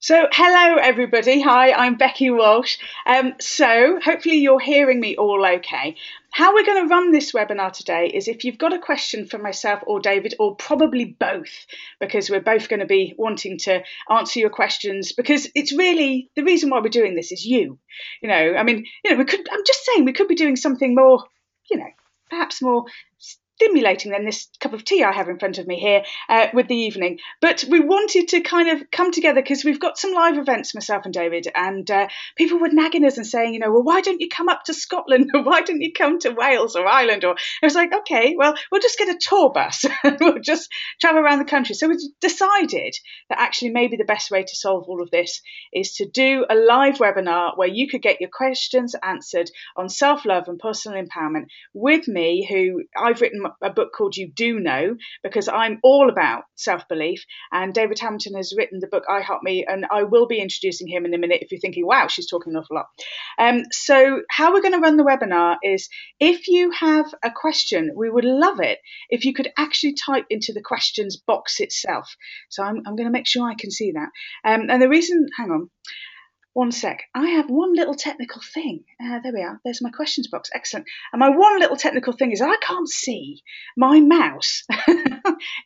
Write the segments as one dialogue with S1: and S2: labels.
S1: So, hello everybody. Hi, I'm Becky Walsh. So, hopefully, you're hearing me all okay. How we're going to run this webinar today is if you've got a question for myself or David, or probably both, because we're both going to be wanting to answer your questions, because it's really the reason why we're doing this is you. I'm just saying we could be doing something more, perhaps more stimulating than this cup of tea I have in front of me here with the evening. But we wanted to kind of come together because we've got some live events, myself and David, and people were nagging us and saying, well, why don't you come up to Scotland, or why don't you come to Wales or Ireland? Or I was like, okay, well, we'll just get a tour bus and we'll just travel around the country. So we decided that actually maybe the best way to solve all of this is to do a live webinar where you could get your questions answered on self-love and personal empowerment with me, who I've written a book called You Do Know, because I'm all about self-belief, and David Hamilton has written the book I Help Me, and I will be introducing him in a minute if you're thinking, wow, she's talking an awful lot. So how we're going to run the webinar is, if you have a question, we would love it if you could actually type into the questions box itself. So I'm going to make sure I can see that. And the reason, hang on, one sec. I have one little technical thing. There we are. There's my questions box. Excellent. And my one little technical thing is I can't see my mouse.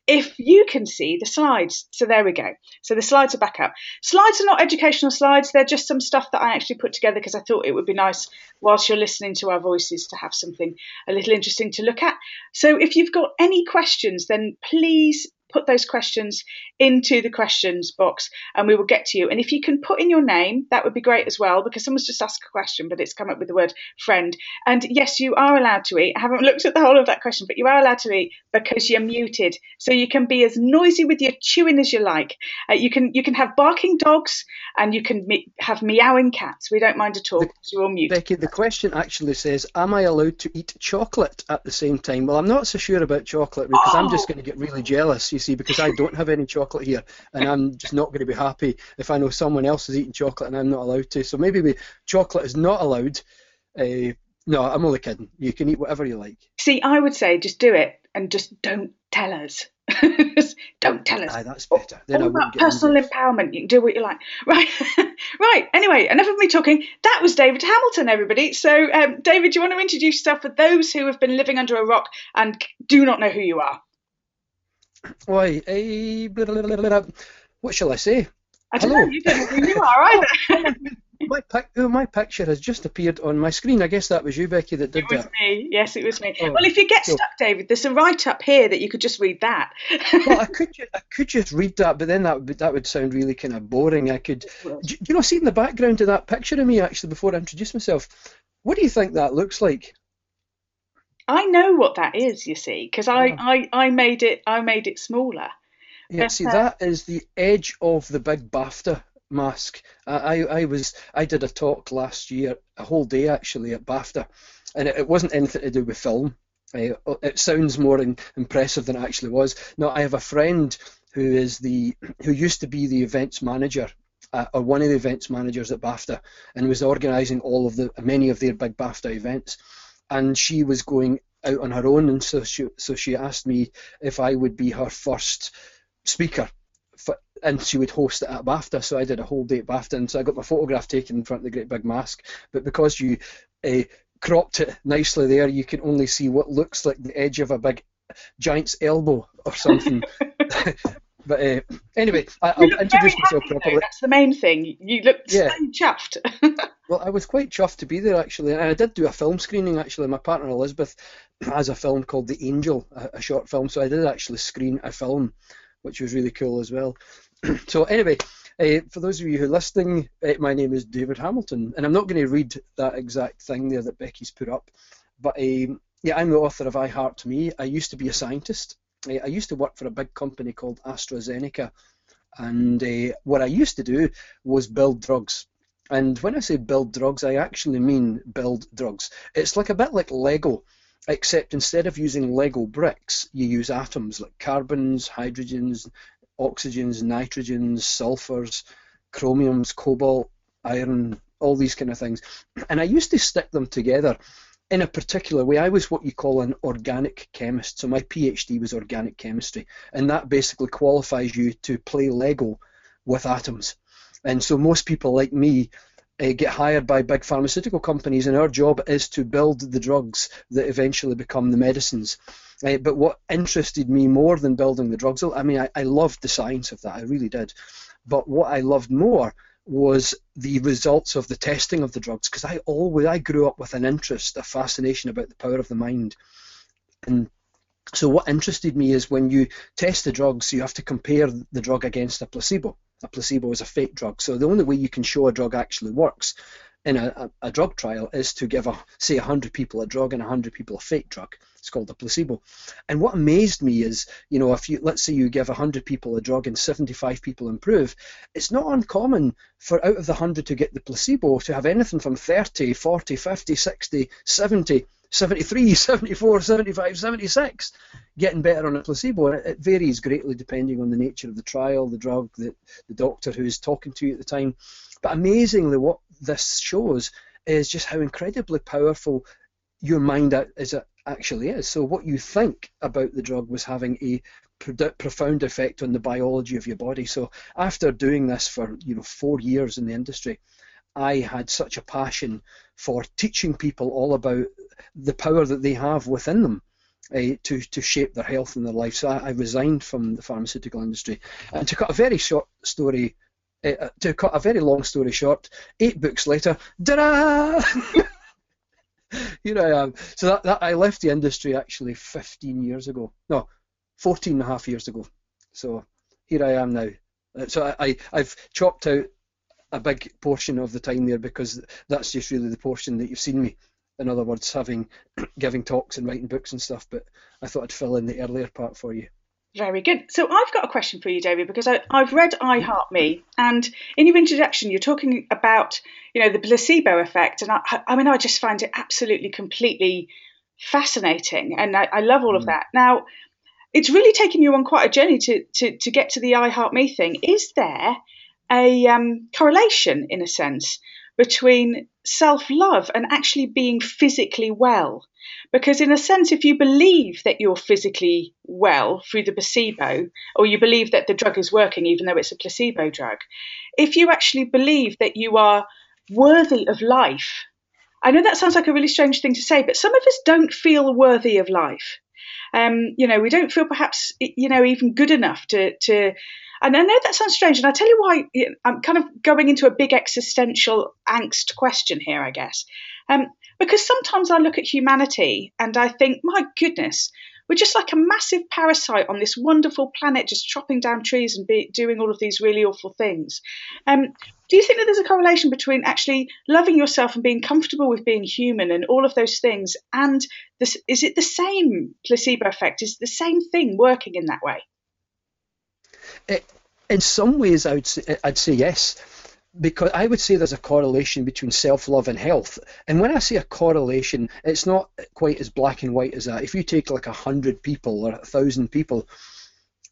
S1: If you can see the slides. So there we go. So the slides are back up. Slides are not educational slides. They're just some stuff that I actually put together because I thought it would be nice whilst you're listening to our voices to have something a little interesting to look at. So if you've got any questions, then please put those questions into the questions box and we will get to you. And if you can put in your name, that would be great as well, because someone's just asked a question, but it's come up with the word friend. And yes, you are allowed to eat. I haven't looked at the whole of that question, but you are allowed to eat because you're muted. So you can be as noisy with your chewing as you like. You can have barking dogs and you can have meowing cats. We don't mind at all because you're all muted.
S2: Becky, the question actually says, am I allowed to eat chocolate at the same time? Well, I'm not so sure about chocolate because I'm just going to get really jealous, you see, because I don't have any chocolate here, and I'm just not going to be happy if I know someone else is eating chocolate and I'm not allowed to. So maybe chocolate is not allowed. No, I'm only kidding. You can eat whatever you like.
S1: See, I would say just do it and just don't tell us. Just don't tell us.
S2: Aye, that's better. Then
S1: all about personal empowerment. You can do what you like. Right. Right. Anyway, enough of me talking. That was David Hamilton, everybody. So, David, do you want to introduce yourself for those who have been living under a rock and do not know who you are?
S2: Why, what shall I say?
S1: I don't know, you don't know who you are either.
S2: My picture has just appeared on my screen. I guess that was you, Becky, that did that.
S1: It was me. Yes, it was me. Oh, well, if you get stuck, David, there's a write-up here that you could just read that.
S2: Well, I could just read that, but then that would sound really kind of boring. I could, do you know, see in the background of that picture of me, actually, before I introduce myself, what do you think that looks like?
S1: I know what that is, you see, because I made it smaller.
S2: Yeah, see, that is the edge of the big BAFTA mask. I did a talk last year, a whole day actually, at BAFTA, and it wasn't anything to do with film. It sounds more impressive than it actually was. No, I have a friend who used to be the events manager, or one of the events managers at BAFTA, and was organising many of their big BAFTA events. And she was going out on her own, and so she asked me if I would be her first speaker, and she would host it at BAFTA. So I did a whole day at BAFTA, and so I got my photograph taken in front of the great big mask. But because you cropped it nicely there, you can only see what looks like the edge of a big giant's elbow or something. But anyway, I'll introduce myself properly.
S1: That's the main thing. You look so chuffed.
S2: Well, I was quite chuffed to be there, actually. And I did do a film screening, actually. My partner, Elizabeth, has a film called The Angel, a short film. So I did actually screen a film, which was really cool as well. So anyway, for those of you who are listening, my name is David Hamilton. And I'm not going to read that exact thing there that Becky's put up. But I'm the author of I Heart Me. I used to be a scientist. I used to work for a big company called AstraZeneca. And what I used to do was build drugs. And when I say build drugs, I actually mean build drugs. It's like a bit like Lego, except instead of using Lego bricks, you use atoms like carbons, hydrogens, oxygens, nitrogens, sulfurs, chromiums, cobalt, iron, all these kind of things. And I used to stick them together in a particular way. I was what you call an organic chemist. So my PhD was organic chemistry. And that basically qualifies you to play Lego with atoms. And so most people like me get hired by big pharmaceutical companies, and our job is to build the drugs that eventually become the medicines. But what interested me more than building the drugs, I mean, I loved the science of that, I really did. But what I loved more was the results of the testing of the drugs, because I grew up with an interest, a fascination about the power of the mind. And so what interested me is when you test the drugs, you have to compare the drug against a placebo. A placebo is a fake drug. So the only way you can show a drug actually works in a drug trial is to give, say, 100 people a drug and 100 people a fake drug. It's called a placebo. And what amazed me is, let's say you give 100 people a drug and 75 people improve, it's not uncommon for out of the 100 to get the placebo to have anything from 30, 40, 50, 60, 70, 73, 74, 75, 76 getting better on a placebo. It varies greatly depending on the nature of the trial, the drug, the doctor who is talking to you at the time. But amazingly, what this shows is just how incredibly powerful your mind actually is. So what you think about the drug was having a profound effect on the biology of your body. So after doing this for 4 years in the industry, I had such a passion for teaching people all about the power that they have within them to shape their health and their life. So I resigned from the pharmaceutical industry. And to cut a very long story short, 8 books later, da-da! Here I am. So that I left the industry actually 15 years ago. No, 14 and a half years ago. So here I am now. So I've chopped out a big portion of the time there because that's just really the portion that you've seen me. In other words, giving talks and writing books and stuff, but I thought I'd fill in the earlier part for you.
S1: Very good. So I've got a question for you, David, because I've read I Heart Me, and in your introduction, you're talking about, the placebo effect, and I just find it absolutely, completely fascinating, and I love all of that. Now, it's really taken you on quite a journey to get to the I Heart Me thing. Is there a correlation, in a sense, between self-love and actually being physically well? Because in a sense, if you believe that you're physically well through the placebo, or you believe that the drug is working even though it's a placebo drug, if you actually believe that you are worthy of life, I know that sounds like a really strange thing to say, but some of us don't feel worthy of life. We don't feel perhaps, even good enough to and I know that sounds strange, and I'll tell you why. I'm kind of going into a big existential angst question here, I guess. Because sometimes I look at humanity and I think, my goodness, we're just like a massive parasite on this wonderful planet, just chopping down trees and doing all of these really awful things. Do you think that there's a correlation between actually loving yourself and being comfortable with being human and all of those things? And is it the same placebo effect? Is the same thing working in that way?
S2: In some ways, I'd say yes, because I would say there's a correlation between self-love and health. And when I say a correlation, it's not quite as black and white as that. If you take like 100 people or 1,000 people,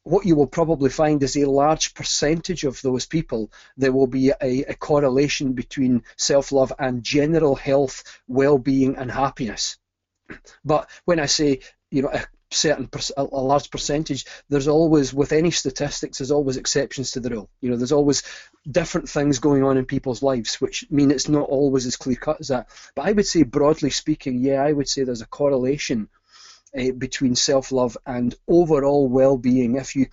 S2: what you will probably find is a large percentage of those people, there will be a correlation between self-love and general health, well-being and happiness. But when I say, a large percentage, there's always, with any statistics, there's always exceptions to the rule. There's always different things going on in people's lives, which mean it's not always as clear cut as that. But I would say, broadly speaking, I would say there's a correlation between self-love and overall well-being. If you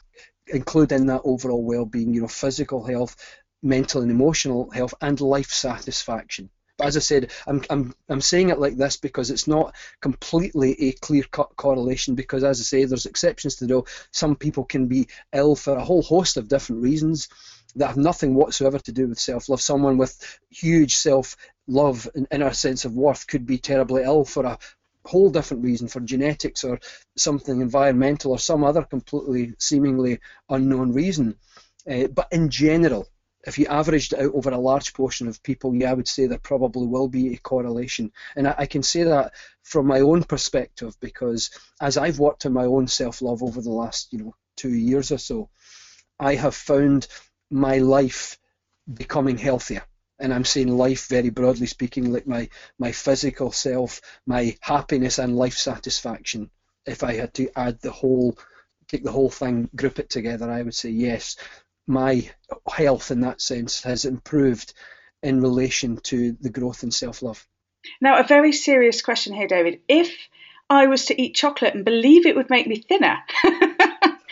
S2: include in that overall well-being, physical health, mental and emotional health, and life satisfaction. But as I said, I'm saying it like this because it's not completely a clear-cut correlation, because, as I say, there's exceptions to the rule. Some people can be ill for a whole host of different reasons that have nothing whatsoever to do with self-love. Someone with huge self-love and inner sense of worth could be terribly ill for a whole different reason, for genetics or something environmental or some other completely seemingly unknown reason. But in general, if you averaged it out over a large portion of people, I would say there probably will be a correlation. And I can say that from my own perspective, because as I've worked on my own self-love over the last 2 years or so, I have found my life becoming healthier. And I'm saying life very broadly speaking, like my physical self, my happiness and life satisfaction. If I had to add take the whole thing, group it together, I would say yes. my health in that sense has improved in relation to the growth in self-love.
S1: Now, a very serious question here, David. If I was to eat chocolate and believe it would make me thinner,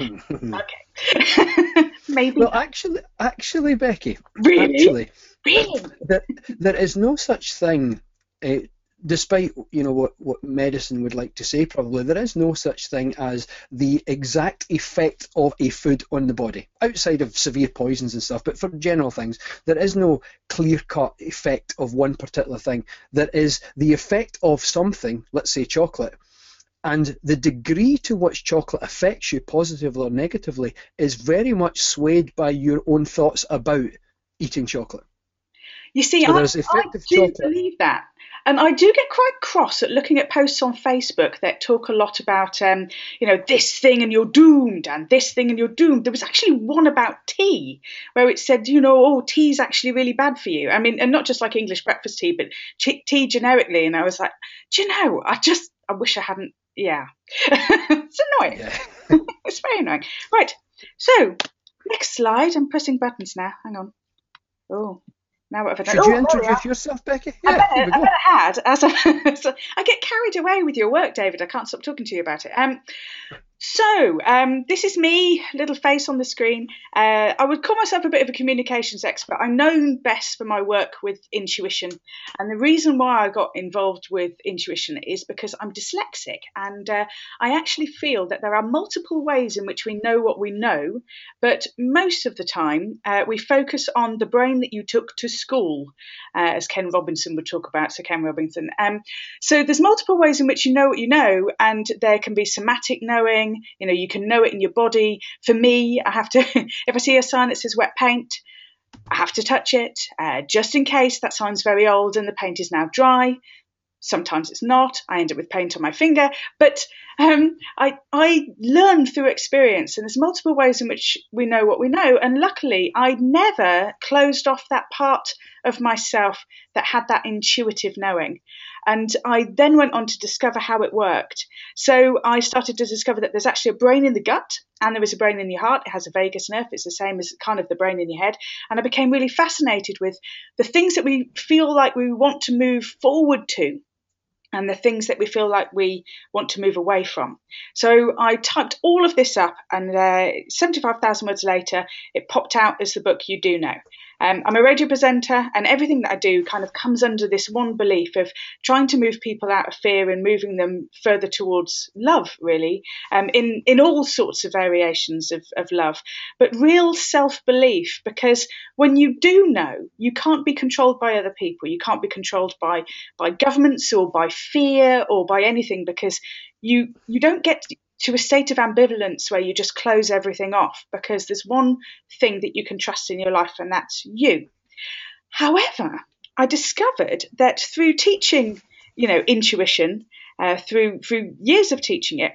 S1: okay, maybe.
S2: Well, actually, Becky,
S1: Really?
S2: there is no such thing. Despite what medicine would like to say, probably there is no such thing as the exact effect of a food on the body, outside of severe poisons and stuff. But for general things, there is no clear-cut effect of one particular thing. There is the effect of something, let's say chocolate, and the degree to which chocolate affects you positively or negatively is very much swayed by your own thoughts about eating chocolate.
S1: You see,
S2: so
S1: I do believe that. And I do get quite cross at looking at posts on Facebook that talk a lot about, this thing and you're doomed, and this thing and you're doomed. There was actually one about tea where it said, tea's actually really bad for you. I mean, and not just like English breakfast tea, but tea generically. And I was like, I wish I hadn't. Yeah. It's annoying. Yeah. It's very annoying. Right. So, next slide. I'm pressing buttons now. Hang on. Oh. Now what have I done?
S2: Should you introduce yourself, Becky?
S1: Yeah, I better had. So I get carried away with your work, David. I can't stop talking to you about it. So this is me, little face on the screen. I would call myself a bit of a communications expert. I'm known best for my work with intuition. And the reason why I got involved with intuition is because I'm dyslexic. And I actually feel that there are multiple ways in which we know what we know. But most of the time, we focus on the brain that you took to school, as Ken Robinson would talk about. So Ken Robinson. So there's multiple ways in which you know what you know. And there can be somatic knowing. You can know it in your body. For me, I have to, if I see a sign that says wet paint, I have to touch it, just in case that sign's very old and the paint is now dry. Sometimes it's not. I end up with paint on my finger. But I learn through experience, and there's multiple ways in which we know what we know. And luckily, I never closed off that part of myself that had that intuitive knowing. And I then went on to discover how it worked. So I started to discover that there's actually a brain in the gut and there is a brain in your heart. It has a vagus nerve. It's the same as kind of the brain in your head. And I became really fascinated with the things that we feel like we want to move forward to and the things that we feel like we want to move away from. So I typed all of this up, and 75,000 words later, it popped out as the book You Do Know. I'm a radio presenter, and everything that I do kind of comes under this one belief of trying to move people out of fear and moving them further towards love, really, in all sorts of variations of love, but real self-belief, because when you do know, you can't be controlled by other people. You can't be controlled by governments or by fear or by anything, because you don't get to a state of ambivalence where you just close everything off, because there's one thing that you can trust in your life, and that's you. However, I discovered that through teaching, intuition, through years of teaching it,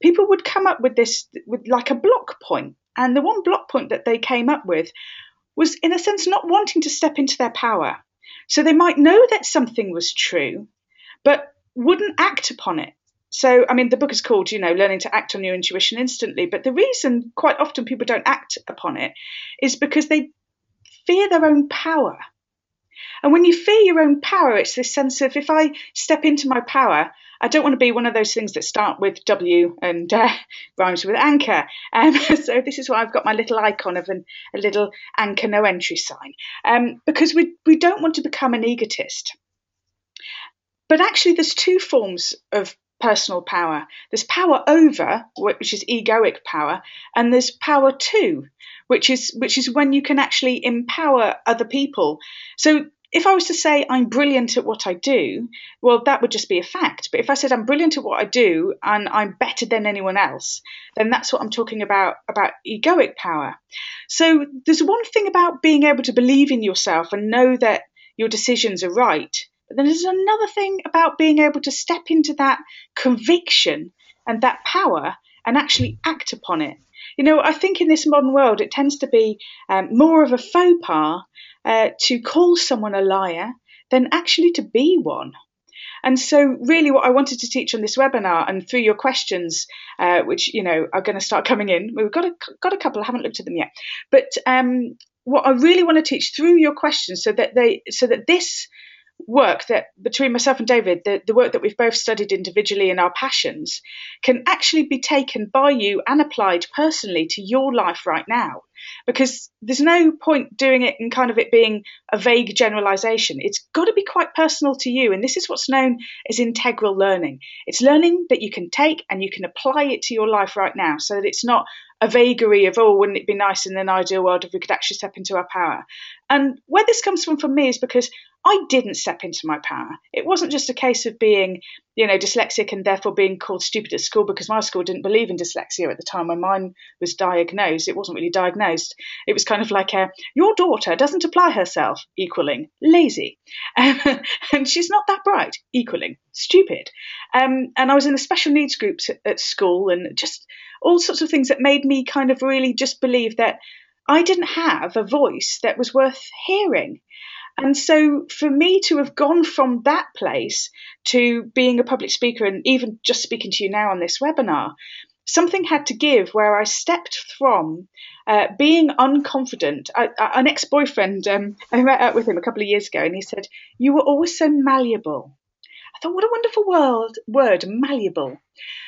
S1: people would come up with this, with like a block point. And the one block point that they came up with was, in a sense, not wanting to step into their power. So they might know that something was true, but wouldn't act upon it. So, I mean, the book is called, Learning to Act on Your Intuition Instantly. But the reason quite often people don't act upon it is because they fear their own power. And when you fear your own power, it's this sense of, if I step into my power, I don't want to be one of those things that start with W and rhymes with anchor. So this is why I've got my little icon of a little anchor no entry sign, because we don't want to become an egotist. But actually, there's two forms of personal power. There's power over, which is egoic power, and there's power to, which is when you can actually empower other people. So if I was to say I'm brilliant at what I do, well, that would just be a fact. But if I said I'm brilliant at what I do and I'm better than anyone else, then that's what I'm talking about egoic power. So there's one thing about being able to believe in yourself and know that your decisions are right. But then there's another thing about being able to step into that conviction and that power and actually act upon it. I think in this modern world, it tends to be more of a faux pas to call someone a liar than actually to be one. And so really what I wanted to teach on this webinar, and through your questions, which, are going to start coming in, we've got a couple, I haven't looked at them yet, but what I really want to teach through your questions, so that this work that between myself and David, the work that we've both studied individually in our passions, can actually be taken by you and applied personally to your life right now. Because there's no point doing it in kind of it being a vague generalization. It's got to be quite personal to you. And this is what's known as integral learning. It's learning that you can take and you can apply it to your life right now, so that it's not a vagary of, oh, wouldn't it be nice in an ideal world if we could actually step into our power? And where this comes from me is because I didn't step into my power. It wasn't just a case of being, dyslexic and therefore being called stupid at school, because my school didn't believe in dyslexia at the time when mine was diagnosed. It wasn't really diagnosed. It was kind of like, your daughter doesn't apply herself, equaling lazy. And she's not that bright, equaling stupid. And I was in the special needs groups at school, and just all sorts of things that made me kind of really just believe that I didn't have a voice that was worth hearing. And so for me to have gone from that place to being a public speaker, and even just speaking to you now on this webinar, something had to give where I stepped from being unconfident. An ex-boyfriend, I met up with him a couple of years ago, and he said, "You were always so malleable." I thought, what a wonderful word, malleable.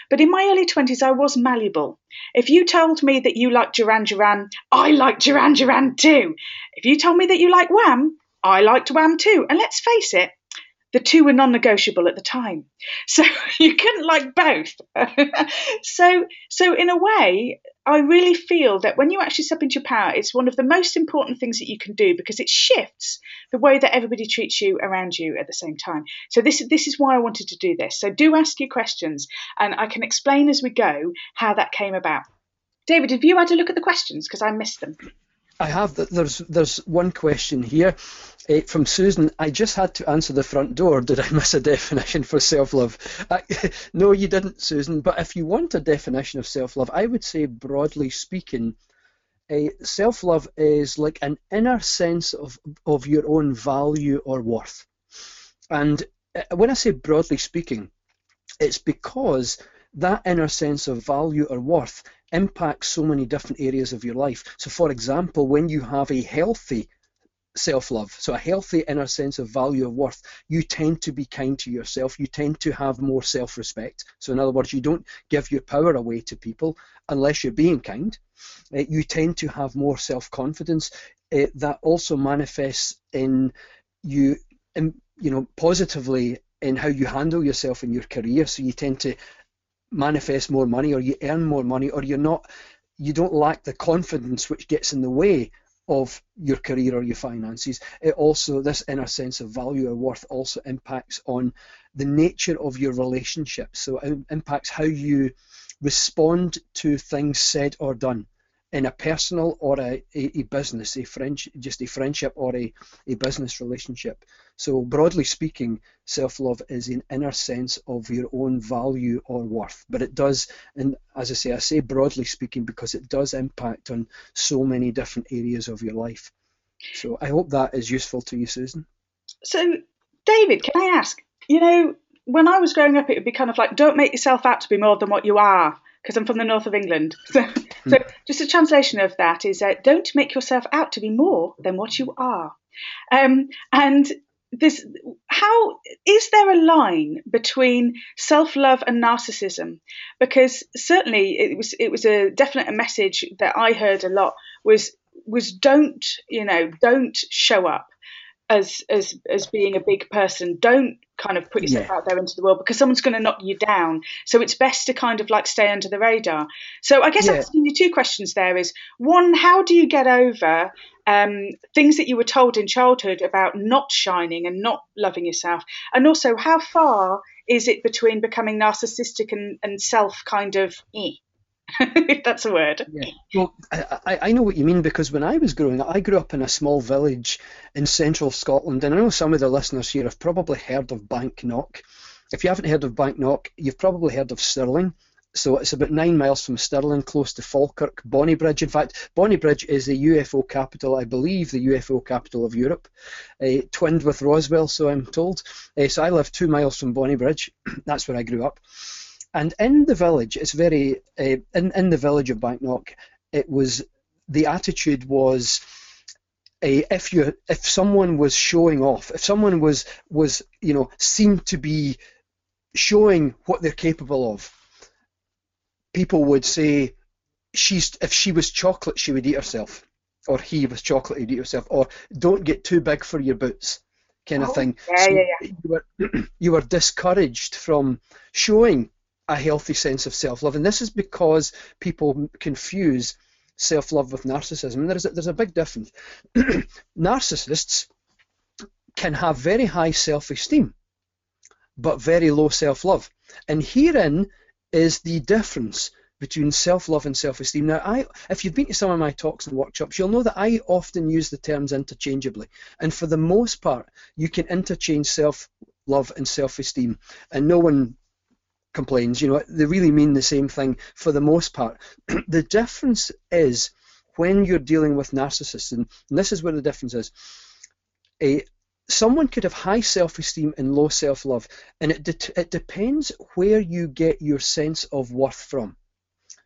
S1: But in my early 20s, I was malleable. If you told me that you liked Duran Duran, I liked Duran Duran too. If you told me that you liked Wham, I liked Wham too. And let's face it, the two were non-negotiable at the time. So you couldn't like both. So in a way, I really feel that when you actually step into your power, it's one of the most important things that you can do, because it shifts the way that everybody treats you around you at the same time. So this is why I wanted to do this. So do ask your questions, and I can explain as we go how that came about. David, have you had a look at the questions? Because I missed them.
S2: I have. There's one question here from Susan. I just had to answer the front door. Did I miss a definition for self-love? No, you didn't, Susan. But if you want a definition of self-love, I would say, broadly speaking, self-love is like an inner sense of your own value or worth. And when I say broadly speaking, it's because that inner sense of value or worth impacts so many different areas of your life. So for example, when you have a healthy self-love, so a healthy inner sense of value or worth, you tend to be kind to yourself, you tend to have more self-respect. So in other words, you don't give your power away to people unless you're being kind. You tend to have more self-confidence. That also manifests in you, positively in how you handle yourself in your career. So you tend to manifest more money, or you earn more money, or you don't lack the confidence which gets in the way of your career or your finances. It also, this inner sense of value or worth also impacts on the nature of your relationships. So it impacts how you respond to things said or done in a personal or a business, a friendship or a business relationship. So broadly speaking, self-love is an inner sense of your own value or worth. But it does, and as I say broadly speaking because it does impact on so many different areas of your life. So I hope that is useful to you, Susan.
S1: So David, can I ask, when I was growing up, it would be kind of like, don't make yourself out to be more than what you are, because I'm from the north of England. So just a translation of that is, don't make yourself out to be more than what you are. And this, how is there a line between self-love and narcissism? Because certainly it was a definite message that I heard a lot was don't show up as being a big person. Don't kind of put yourself out there into the world, because someone's going to knock you down. So it's best to kind of like stay under the radar. So I guess I'm asking you two questions there. Is one, how do you get over things that you were told in childhood about not shining and not loving yourself? And also, how far is it between becoming narcissistic and self kind of if that's a word?
S2: Yeah. Well, I know what you mean, because when I was growing up, I grew up in a small village in central Scotland, and I know some of the listeners here have probably heard of Banknock. If you haven't heard of Banknock, you've probably heard of Stirling. So it's about 9 miles from Stirling, close to Falkirk. Bonnybridge, in fact, Bonnybridge is the UFO capital, I believe, the UFO capital of Europe, twinned with Roswell, so I'm told. So I live 2 miles from Bonnybridge. That's where I grew up. And in the village, it's very in the village of Banknock, it was the attitude was if someone was showing off, if someone was seemed to be showing what they're capable of, people would say if she was chocolate, she would eat herself, or he was chocolate, he'd eat himself, or don't get too big for your boots, kind of thing.
S1: Yeah,
S2: so
S1: yeah.
S2: you were discouraged from showing a healthy sense of self-love, and this is because people confuse self-love with narcissism. And there's a big difference. Narcissists can have very high self-esteem, but very low self-love, and herein is the difference between self-love and self-esteem. Now, if you've been to some of my talks and workshops, you'll know that I often use the terms interchangeably. And for the most part, you can interchange self-love and self-esteem, and no one complains. They really mean the same thing for the most part. The difference is when you're dealing with narcissists, and this is where the difference is. Someone could have high self-esteem and low self-love, and it depends where you get your sense of worth from.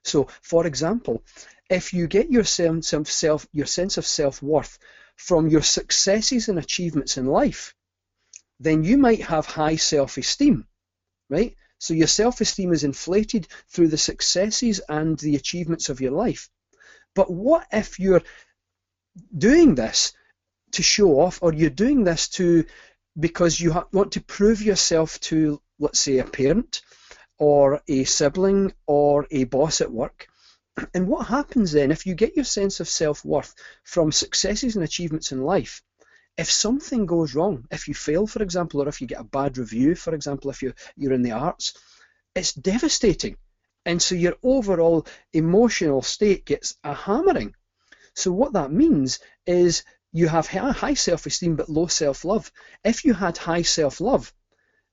S2: So, for example, if you get your sense of self-worth from your successes and achievements in life, then you might have high self-esteem, right? So your self-esteem is inflated through the successes and the achievements of your life. But what if you're doing this to show off, or you're doing this because you want to prove yourself to, let's say, a parent or a sibling or a boss at work? And what happens then if you get your sense of self-worth from successes and achievements in life? If something goes wrong, if you fail, for example, or if you get a bad review, for example, if you're in the arts, it's devastating. And so your overall emotional state gets a hammering. So what that means is you have high self-esteem but low self-love. If you had high self-love,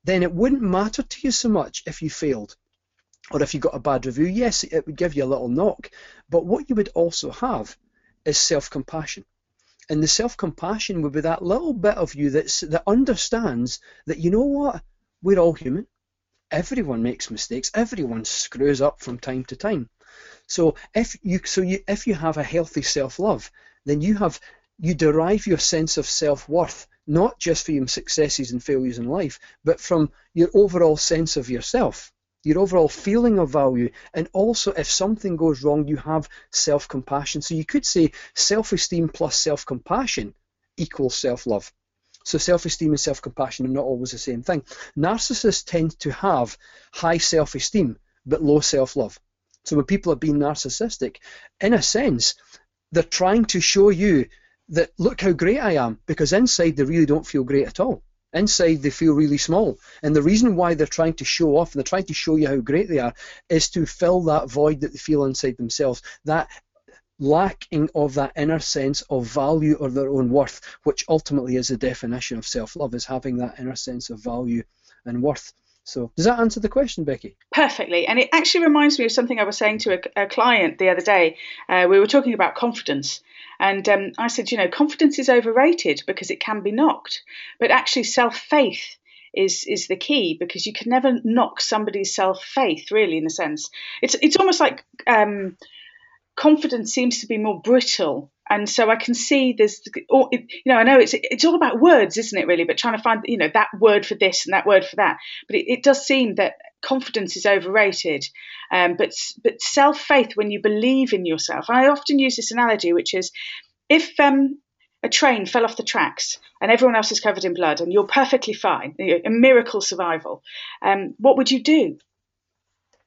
S2: then it wouldn't matter to you so much if you failed or if you got a bad review. Yes, it would give you a little knock, but what you would also have is self-compassion. And the self-compassion would be that little bit of you that understands that, you know what, we're all human. Everyone makes mistakes. Everyone screws up from time to time. So if you have a healthy self-love, then you derive your sense of self-worth not just from your successes and failures in life, but from your overall sense of yourself, your overall feeling of value. And also, if something goes wrong, you have self-compassion. So you could say self-esteem plus self-compassion equals self-love. So self-esteem and self-compassion are not always the same thing. Narcissists tend to have high self-esteem but low self-love. So when people are being narcissistic, in a sense, they're trying to show you that, look how great I am, because inside they really don't feel great at all. Inside they feel really small. And the reason why they're trying to show off and they're trying to show you how great they are is to fill that void that they feel inside themselves, that lacking of that inner sense of value or their own worth, which ultimately is the definition of self-love, is having that inner sense of value and worth. So does that answer the question, Becky?
S1: Perfectly. And it actually reminds me of something I was saying to a client the other day. We were talking about confidence. And I said, confidence is overrated because it can be knocked. But actually self-faith is the key, because you can never knock somebody's self-faith, really, in a sense. It's almost like confidence seems to be more brittle. And so I can see there's, I know it's all about words, isn't it, really? But trying to find, that word for this and that word for that. But it does seem that confidence is overrated. But self-faith, when you believe in yourself, and I often use this analogy, which is if a train fell off the tracks and everyone else is covered in blood and you're perfectly fine, a miracle survival, what would you do?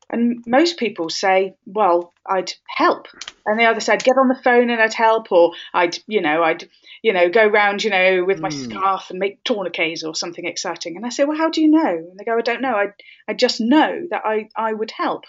S1: And most people say, well, I'd help. And the other side, get on the phone and I'd help, or I'd go round, with my scarf and make tourniquets or something exciting. And I say, well, how do you know? And they go, I don't know. I just know that I would help,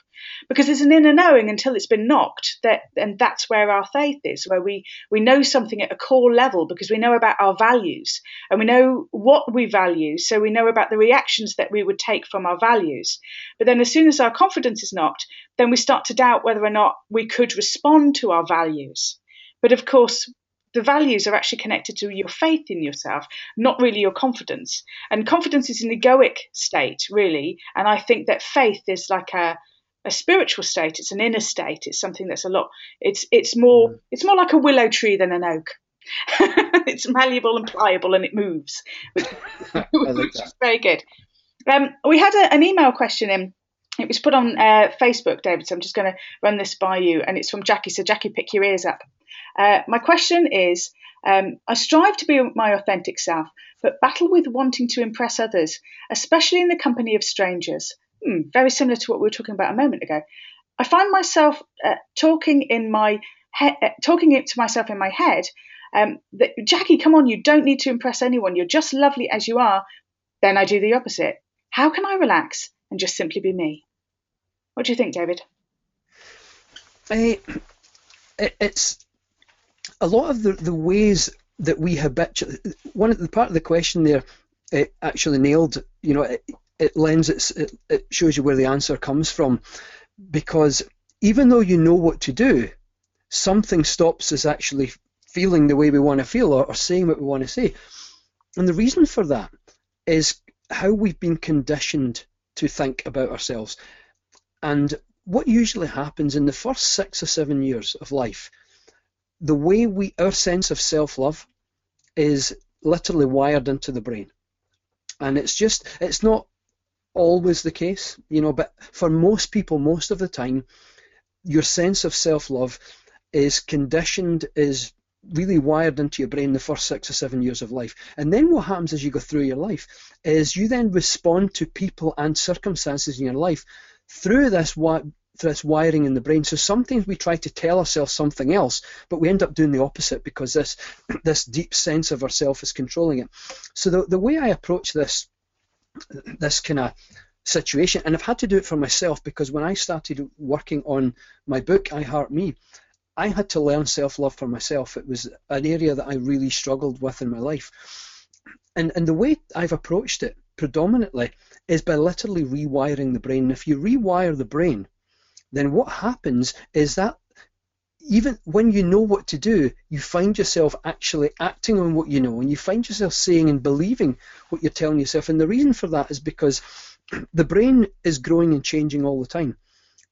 S1: because there's an inner knowing until it's been knocked. And that's where our faith is, where we know something at a core level, because we know about our values and we know what we value. So we know about the reactions that we would take from our values. But then as soon as our confidence is knocked, then we start to doubt whether or not we could respond to our values. But of course, the values are actually connected to your faith in yourself, not really your confidence. And confidence is an egoic state, really. And I think that faith is like a spiritual state. It's an inner state. It's something that's it's more like a willow tree than an oak. It's malleable and pliable, and it moves, which is very good. We had an email question in. It was put on Facebook, David, so I'm just going to run this by you, and it's from Jackie. So Jackie, pick your ears up. My question is, I strive to be my authentic self, but battle with wanting to impress others, especially in the company of strangers. Very similar to what we were talking about a moment ago. I find myself talking it to myself in my head, that, Jackie, come on, you don't need to impress anyone. You're just lovely as you are. Then I do the opposite. How can I relax and just simply be me? What do you think, David?
S2: It's a lot of the ways that we habitually. One of the part of the question there, it actually nailed. It shows you where the answer comes from, because even though you know what to do, something stops us actually feeling the way we want to feel or saying what we want to say. And the reason for that is how we've been conditioned to think about ourselves. And what usually happens in the first 6 or 7 years of life, the way our sense of self-love is literally wired into the brain. And it's not always the case, but for most people, most of the time, your sense of self-love is really wired into your brain the first 6 or 7 years of life. And then what happens as you go through your life is you then respond to people and circumstances in your life through this wiring in the brain. So sometimes we try to tell ourselves something else, but we end up doing the opposite because this deep sense of ourself is controlling it. So the way I approach this kind of situation, and I've had to do it for myself, because when I started working on my book, I Heart Me, I had to learn self-love for myself. It was an area that I really struggled with in my life. And the way I've approached it predominantly is by literally rewiring the brain. And if you rewire the brain, then what happens is that even when you know what to do, you find yourself actually acting on what you know, and you find yourself saying and believing what you're telling yourself. And the reason for that is because the brain is growing and changing all the time.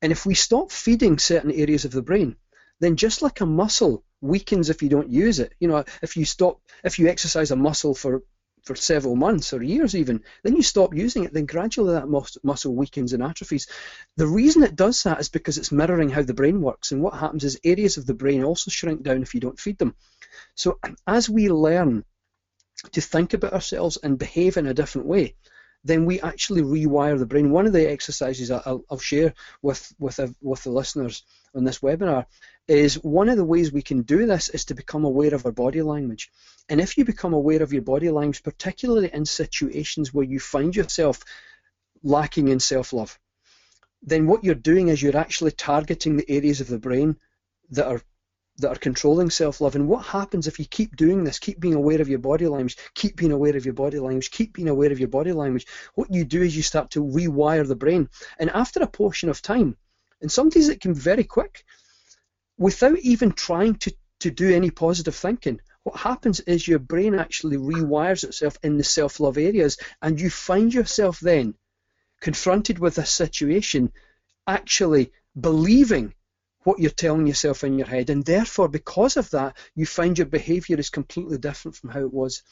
S2: And if we stop feeding certain areas of the brain, then just like a muscle weakens if you don't use it. If you exercise a muscle for several months or years even, then you stop using it, then gradually that muscle weakens and atrophies. The reason it does that is because it's mirroring how the brain works, and what happens is areas of the brain also shrink down if you don't feed them. So as we learn to think about ourselves and behave in a different way, then we actually rewire the brain. One of the exercises I'll share with the listeners on this webinar is one of the ways we can do this is to become aware of our body language. And if you become aware of your body language, particularly in situations where you find yourself lacking in self-love, then what you're doing is you're actually targeting the areas of the brain that are controlling self-love. And what happens if you keep doing this, keep being aware of your body language, keep being aware of your body language, keep being aware of your body language, what you do is you start to rewire the brain. And after a portion of time, and sometimes it can be very quick, without even trying to do any positive thinking, what happens is your brain actually rewires itself in the self-love areas, and you find yourself then confronted with a situation actually believing what you're telling yourself in your head, and therefore because of that you find your behavior is completely different from how it was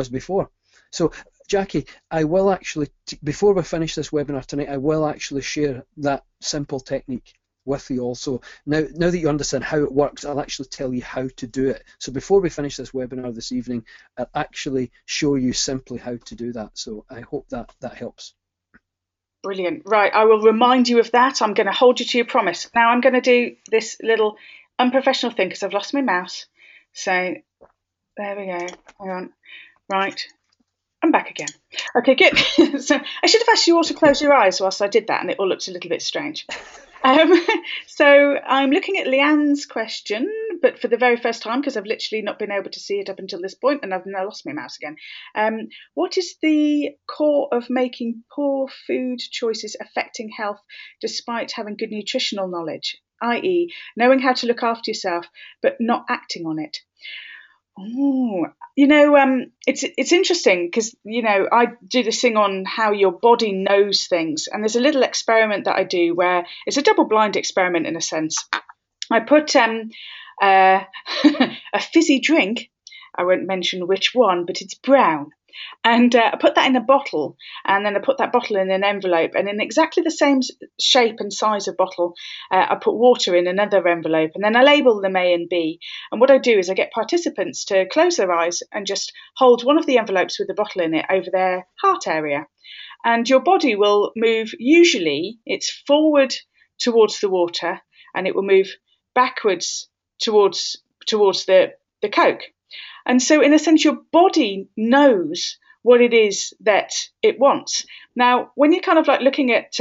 S2: before. So Jackie, I will actually, before we finish this webinar tonight, I will actually share that simple technique with you also. Now that you understand how it works, I'll actually tell you how to do it. So before we finish this webinar this evening, I'll actually show you simply how to do that. So I hope that helps.
S1: Brilliant. Right, I will remind you of that. I'm going to hold you to your promise. Now I'm going to do this little unprofessional thing because I've lost my mouse. So there we go. Hang on. Right. I'm back again. Okay, good. So I should have asked you all to close your eyes whilst I did that, and it all looked a little bit strange. So I'm looking at Leanne's question. but for the very first time, because I've literally not been able to see it up until this point, and I've now lost my mouse again. What is the core of making poor food choices affecting health despite having good nutritional knowledge, i.e., knowing how to look after yourself but not acting on it? Oh, it's interesting because, I do this thing on how your body knows things. And there's a little experiment that I do where it's a double-blind experiment in a sense. I put a fizzy drink, I won't mention which one, but it's brown. And I put that in a bottle, and then I put that bottle in an envelope, and in exactly the same shape and size of bottle, I put water in another envelope, and then I label them A and B. And what I do is I get participants to close their eyes and just hold one of the envelopes with the bottle in it over their heart area. And your body will move, usually it's forward towards the water, and it will move backwards towards the Coke. And so, in a sense, your body knows what it is that it wants. Now, when you're kind of like looking at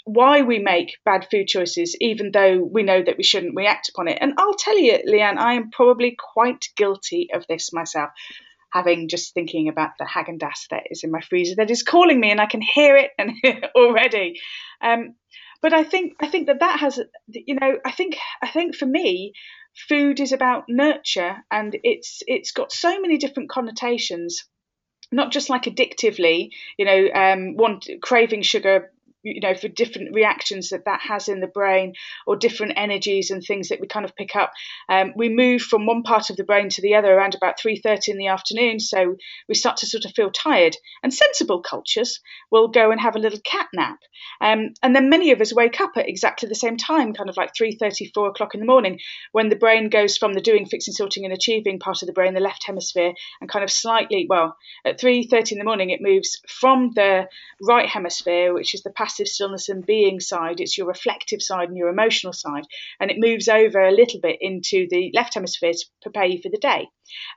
S1: why we make bad food choices, even though we know that we shouldn't, we act upon it. And I'll tell you, Leanne, I am probably quite guilty of this myself, having just thinking about the Haagen-Dazs that is in my freezer that is calling me, and I can hear it and already. But I think that has, I think for me, food is about nurture, and it's got so many different connotations, not just like addictively, craving sugar, for different reactions that has in the brain, or different energies and things that we kind of pick up. We move from one part of the brain to the other around about 3:30 in the afternoon, so we start to sort of feel tired. And sensible cultures will go and have a little cat nap. And then many of us wake up at exactly the same time, kind of like 3:30, 4 o'clock in the morning, when the brain goes from the doing, fixing, sorting and achieving part of the brain, the left hemisphere, and kind of slightly, at 3:30 in the morning, it moves from the right hemisphere, which is the passive stillness and being side. It's your reflective side and your emotional side, and it moves over a little bit into the left hemisphere to prepare you for the day.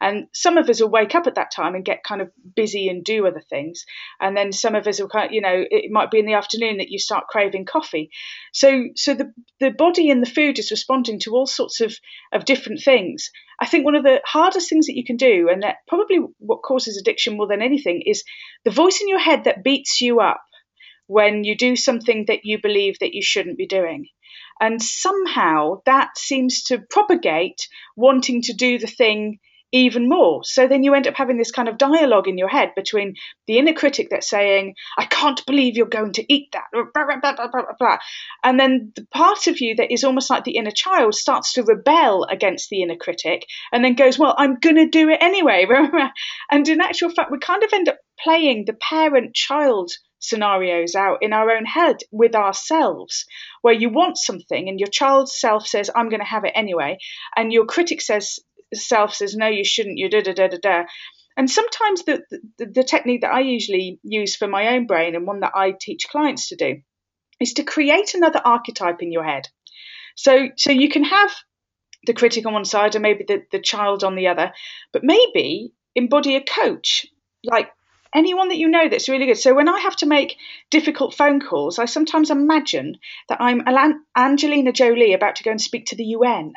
S1: And some of us will wake up at that time and get kind of busy and do other things, and then some of us will it might be in the afternoon that you start craving coffee. So the body and the food is responding to all sorts of different things. I think one of the hardest things that you can do, and that probably what causes addiction more than anything, is the voice in your head that beats you up when you do something that you believe that you shouldn't be doing. And somehow that seems to propagate wanting to do the thing even more. So then you end up having this kind of dialogue in your head between the inner critic that's saying, I can't believe you're going to eat that, blah, blah, blah, blah, blah, blah. And then the part of you that is almost like the inner child starts to rebel against the inner critic and then goes, well, I'm going to do it anyway. And in actual fact, we kind of end up playing the parent-child scenarios out in our own head with ourselves, where you want something and your child self says, I'm going to have it anyway. And your critic self says, no, you shouldn't, you da-da-da-da-da. And sometimes the technique that I usually use for my own brain, and one that I teach clients to do, is to create another archetype in your head. So you can have the critic on one side and maybe the child on the other, but maybe embody a coach, like anyone that you know that's really good. So when I have to make difficult phone calls, I sometimes imagine that I'm Angelina Jolie about to go and speak to the UN.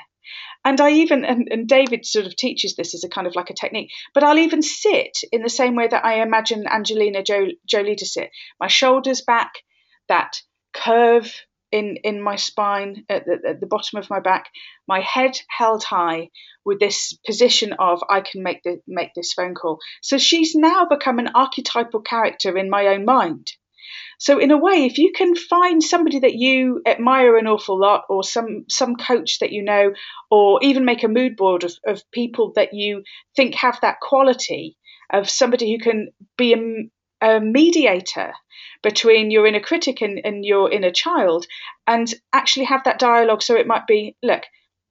S1: And I even, and David sort of teaches this as a kind of like a technique, but I'll even sit in the same way that I imagine Angelina Jolie to sit. My shoulders back, that curve in my spine at the bottom of my back, my head held high with this position of I can make this phone call. So she's now become an archetypal character in my own mind. So in a way, if you can find somebody that you admire an awful lot, or some coach that you know, or even make a mood board of people that you think have that quality of somebody who can be a mediator between your inner critic and your inner child, and actually have that dialogue. So it might be, look,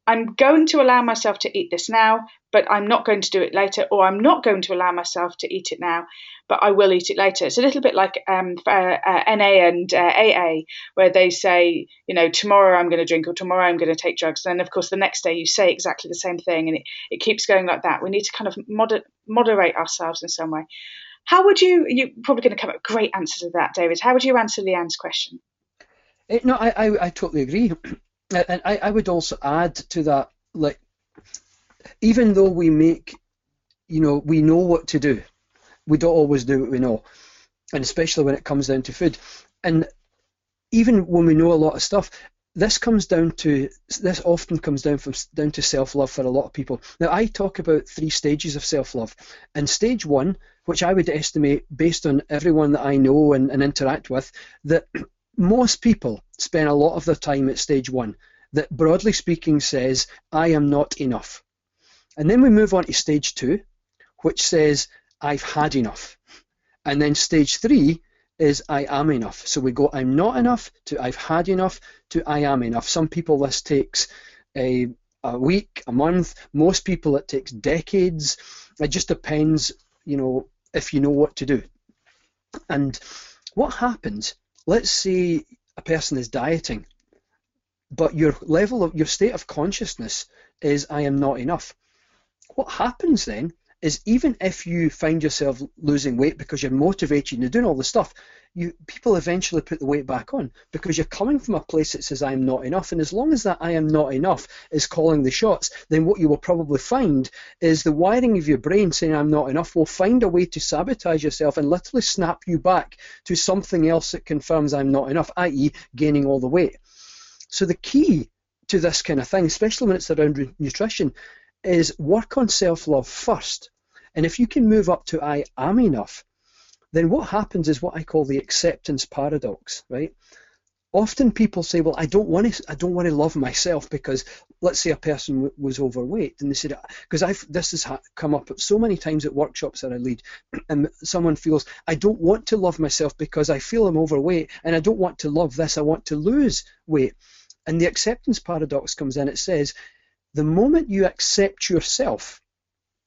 S1: I'm going to allow myself to eat this now, but I'm not going to do it later, or I'm not going to allow myself to eat it now, but I will eat it later. It's a little bit like NA and AA, where they say, tomorrow I'm going to drink, or tomorrow I'm going to take drugs. And then, of course, the next day you say exactly the same thing, and it keeps going like that. We need to kind of moderate ourselves in some way. How would you're probably going to come up with a great answer to that, David. How would you answer Leanne's question?
S2: No, I totally agree. And I would also add to that, like, even though we make, we know what to do, we don't always do what we know. And especially when it comes down to food. And even when we know a lot of stuff, this often comes down to self-love for a lot of people. Now, I talk about 3 stages of self-love. And stage 1, which I would estimate based on everyone that I know and interact with, that most people spend a lot of their time at stage 1, that broadly speaking says, I am not enough. And then we move on to stage 2, which says, I've had enough. And then stage 3 is I am enough. So we go I'm not enough to I've had enough to I am enough. Some people this takes a week, a month. Most people it takes decades. It just depends, if you know what to do. And what happens, let's say a person is dieting, but your state of consciousness is I am not enough. What happens then is even if you find yourself losing weight because you're motivated and you're doing all the stuff, people eventually put the weight back on because you're coming from a place that says I am not enough. And as long as that I am not enough is calling the shots, then what you will probably find is the wiring of your brain saying I'm not enough will find a way to sabotage yourself and literally snap you back to something else that confirms I'm not enough, i.e. gaining all the weight. So the key to this kind of thing, especially when it's around nutrition, is work on self-love first. And if you can move up to I am enough, then what happens is what I call the acceptance paradox, right? Often people say, well, I don't want to love myself because let's say a person was overweight, and they said, because this has come up so many times at workshops that I lead, and someone feels, I don't want to love myself because I feel I'm overweight, and I don't want to love this, I want to lose weight. And the acceptance paradox comes in, it says, the moment you accept yourself,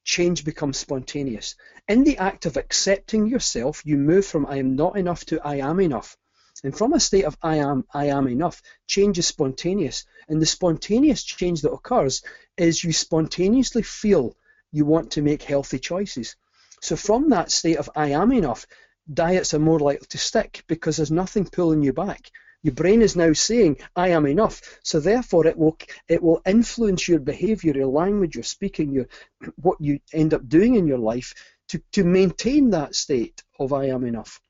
S2: change becomes spontaneous. In the act of accepting yourself, you move from I am not enough to I am enough. And from a state of I am enough, change is spontaneous. And the spontaneous change that occurs is you spontaneously feel you want to make healthy choices. So from that state of I am enough, diets are more likely to stick because there's nothing pulling you back. Your brain is now saying, I am enough. So therefore, it will influence your behavior, your language, your speaking, what you end up doing in your life to maintain that state of I am enough.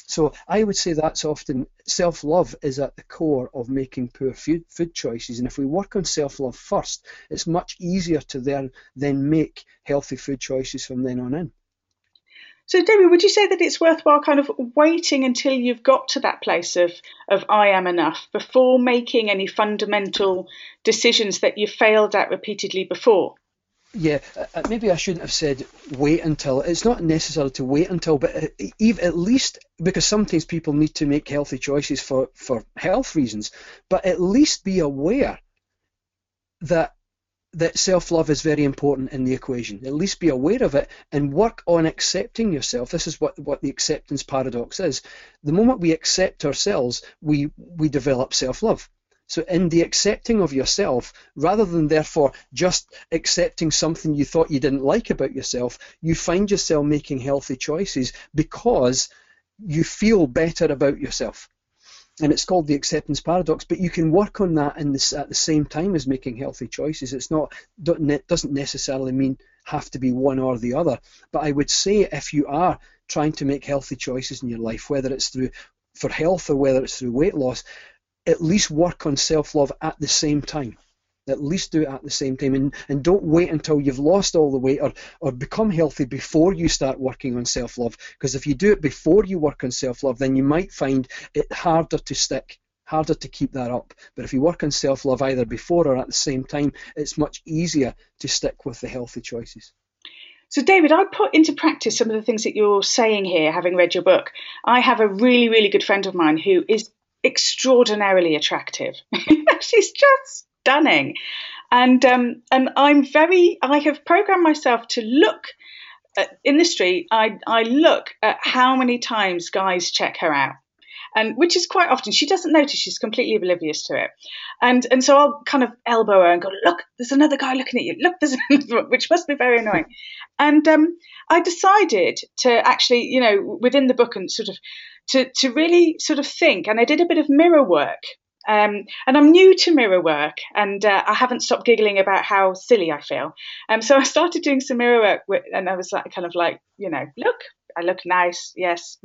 S2: So I would say that's often self-love is at the core of making poor food choices. And if we work on self-love first, it's much easier to then make healthy food choices from then on in.
S1: So, David, would you say that it's worthwhile kind of waiting until you've got to that place of I am enough before making any fundamental decisions that you've failed at repeatedly before?
S2: Yeah, maybe I shouldn't have said wait until. It's not necessary to wait until, but at least, because sometimes people need to make healthy choices for health reasons, but at least be aware that self-love is very important in the equation. At least be aware of it and work on accepting yourself. This is what the acceptance paradox is. The moment we accept ourselves, we develop self-love. So in the accepting of yourself, rather than therefore just accepting something you thought you didn't like about yourself, you find yourself making healthy choices because you feel better about yourself. And it's called the acceptance paradox, but you can work on that at the same time as making healthy choices. Doesn't necessarily have to be one or the other. But I would say if you are trying to make healthy choices in your life, whether it's for health or whether it's through weight loss, at least work on self-love at the same time. At least do it at the same time, and don't wait until you've lost all the weight or become healthy before you start working on self-love. Because if you do it before you work on self-love, then you might find it harder to stick, harder to keep that up. But if you work on self-love either before or at the same time, it's much easier to stick with the healthy choices.
S1: So, David, I put into practice some of the things that you're saying here, having read your book. I have a really, really good friend of mine who is extraordinarily attractive. She's just stunning. And I have programmed myself to look in the street. I look at how many times guys check her out. And which is quite often. She doesn't notice, she's completely oblivious to it. And so I'll kind of elbow her and go, look, there's another guy looking at you. Look, there's another, which must be very annoying. And I decided to actually, within the book and sort of to really sort of think, and I did a bit of mirror work And I'm new to mirror work, and I haven't stopped giggling about how silly I feel. So I started doing some mirror work, and I was like, kind of like, look, I look nice, yes,